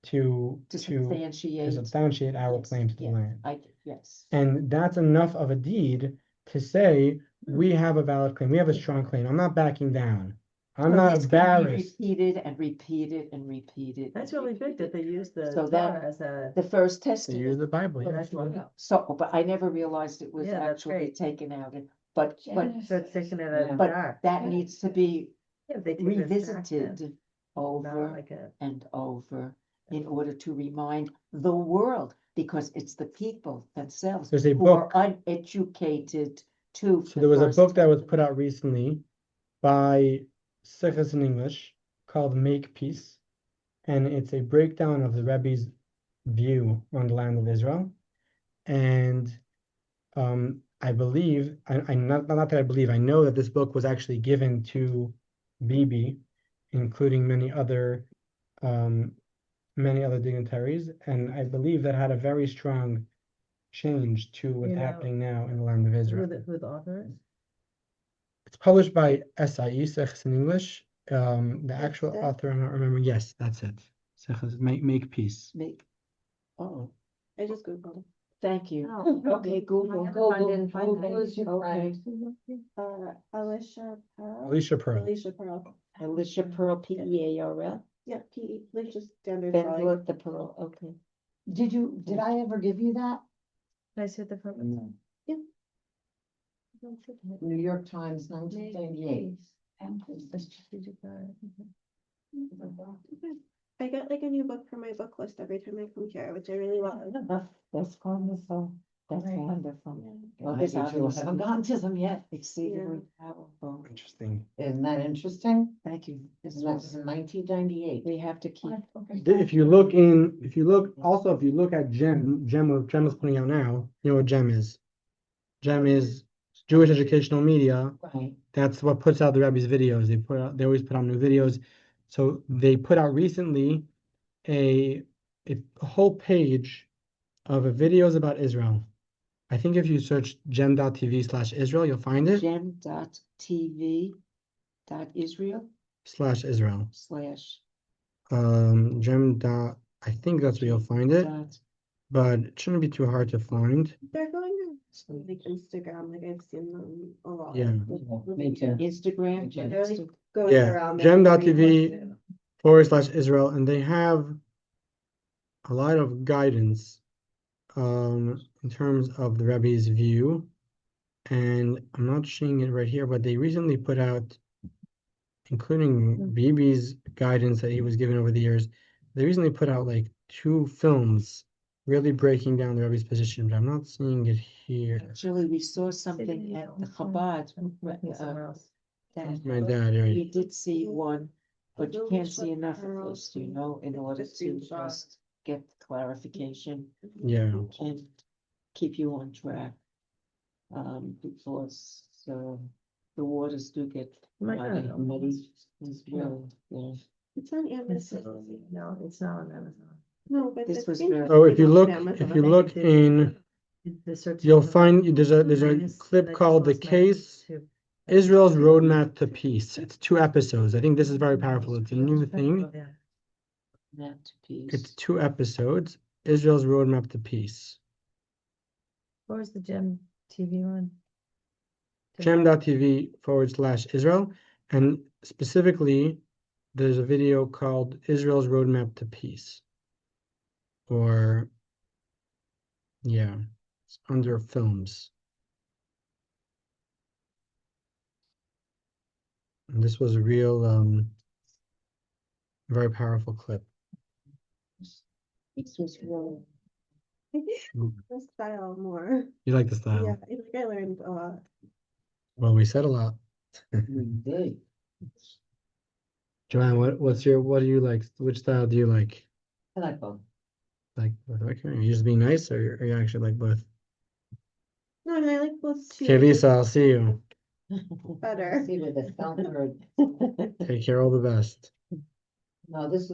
to substantiate our claim to the land. Yes. And that's enough of a deed to say we have a valid claim. We have a strong claim. I'm not backing down. I'm So not this can be embarrassed. repeated and repeated and repeated. That's really good that they use the So that- Torah as a. The first They testament. use the Bible. Well, Yeah. that's wonderful. So, but I never realized it was Yeah, that's actually great. taken out, but So it's taking it as but back. that needs to be Yeah, they take it as back then. revisited Not over like a. and over in order to remind the world, because it's the people themselves There's a who are book. uneducated to. So the there was a First book that was Testament. put out recently by Sichos in English called Make Peace. And it's a breakdown of the Rebbe's view on the land of Israel. And I believe, I not that I believe, I know that this book was actually given to Bibi, including many other dignitaries, and I believe that had a very strong change to what's You know, happening now in the land of Israel. Who the author is? It's published by SIE, Sichos in English. The actual it? author, I'm not remembering. Yes, that's it. Sichos, make peace. Oh, I just Googled. thank you. Oh, Okay, Google, I didn't find that. Google is your Okay. friend. Alicia Pearl. Alicia Pearl. Alicia Pearl. Alicia Pearl, Pearl. Yeah, PE, like just standard Then spelling. look the Pearl, okay. Did I ever give you that? Can I see what the purpose? New York Times, 1978. I get like a new book for my book list every time I come here, which I really love. That's wonderful. That's Right. wonderful. Well, I this do too. I obviously haven't gotten to them yet. exceedingly powerful. Interesting. Isn't that interesting? Thank you. This And that was in 1998. we have to keep. If you look at what Gem is putting out now, you know what Gem is. Gem is Jewish Educational Media. Right. That's what puts out the Rebbe's videos. They always put out new videos. So they put out recently a whole page of videos about Israel. I think if you search gem.tv/Israel, you'll find it. Gem.tv.Israel /Israel. / I think that's where you'll find it, but it shouldn't be too hard to find. They're going on like Instagram, like I've seen them a lot. Yeah. Me too. Instagram. They're like going Yeah, around. gem.tv /Israel, and they have a lot of guidance in terms of the Rebbe's view, and I'm not seeing it right here, but they recently put out, including Bibi's guidance that he was given over the years, they recently put out like 2 films really breaking down the Rebbe's position, but I'm not seeing it here. Actually, we saw something at the Chabad. Somewhere else. that My dad, We right? did see one, but you can't see enough of Pearl. this, in order Just to screenshot. just get clarification Yeah. and keep you on track. Because the waters do get My muddy, God. It's really, yeah. It's on Amazon. No, it's not on Amazon. No, but This the was screenshot very- Oh, is if you on look Amazon. in, The search you'll engine find there's a minus- clip I called "The just lost Case: that too. Israel's Roadmap to Peace." It's 2 episodes. I think this is very powerful. It's a new thing. Yeah. That piece. It's 2 episodes. Israel's Roadmap to Peace. Where's the Gem TV one? Gem.tv /Israel, and specifically, there's a video called "Israel's Roadmap to Peace," or yeah, it's under films. And this was a real, very powerful clip. This was really. I think the style more. You like the style? Yeah, I think I learned a lot. Well, we said a lot. Indeed. Joanne, what do you like? Which style do you like? I like both. Like, okay, are you just being nice, or you actually like both? No, and I like both too. Okay, Lisa, I'll see you. Better. See with the southward. Take care, all the best. No, this is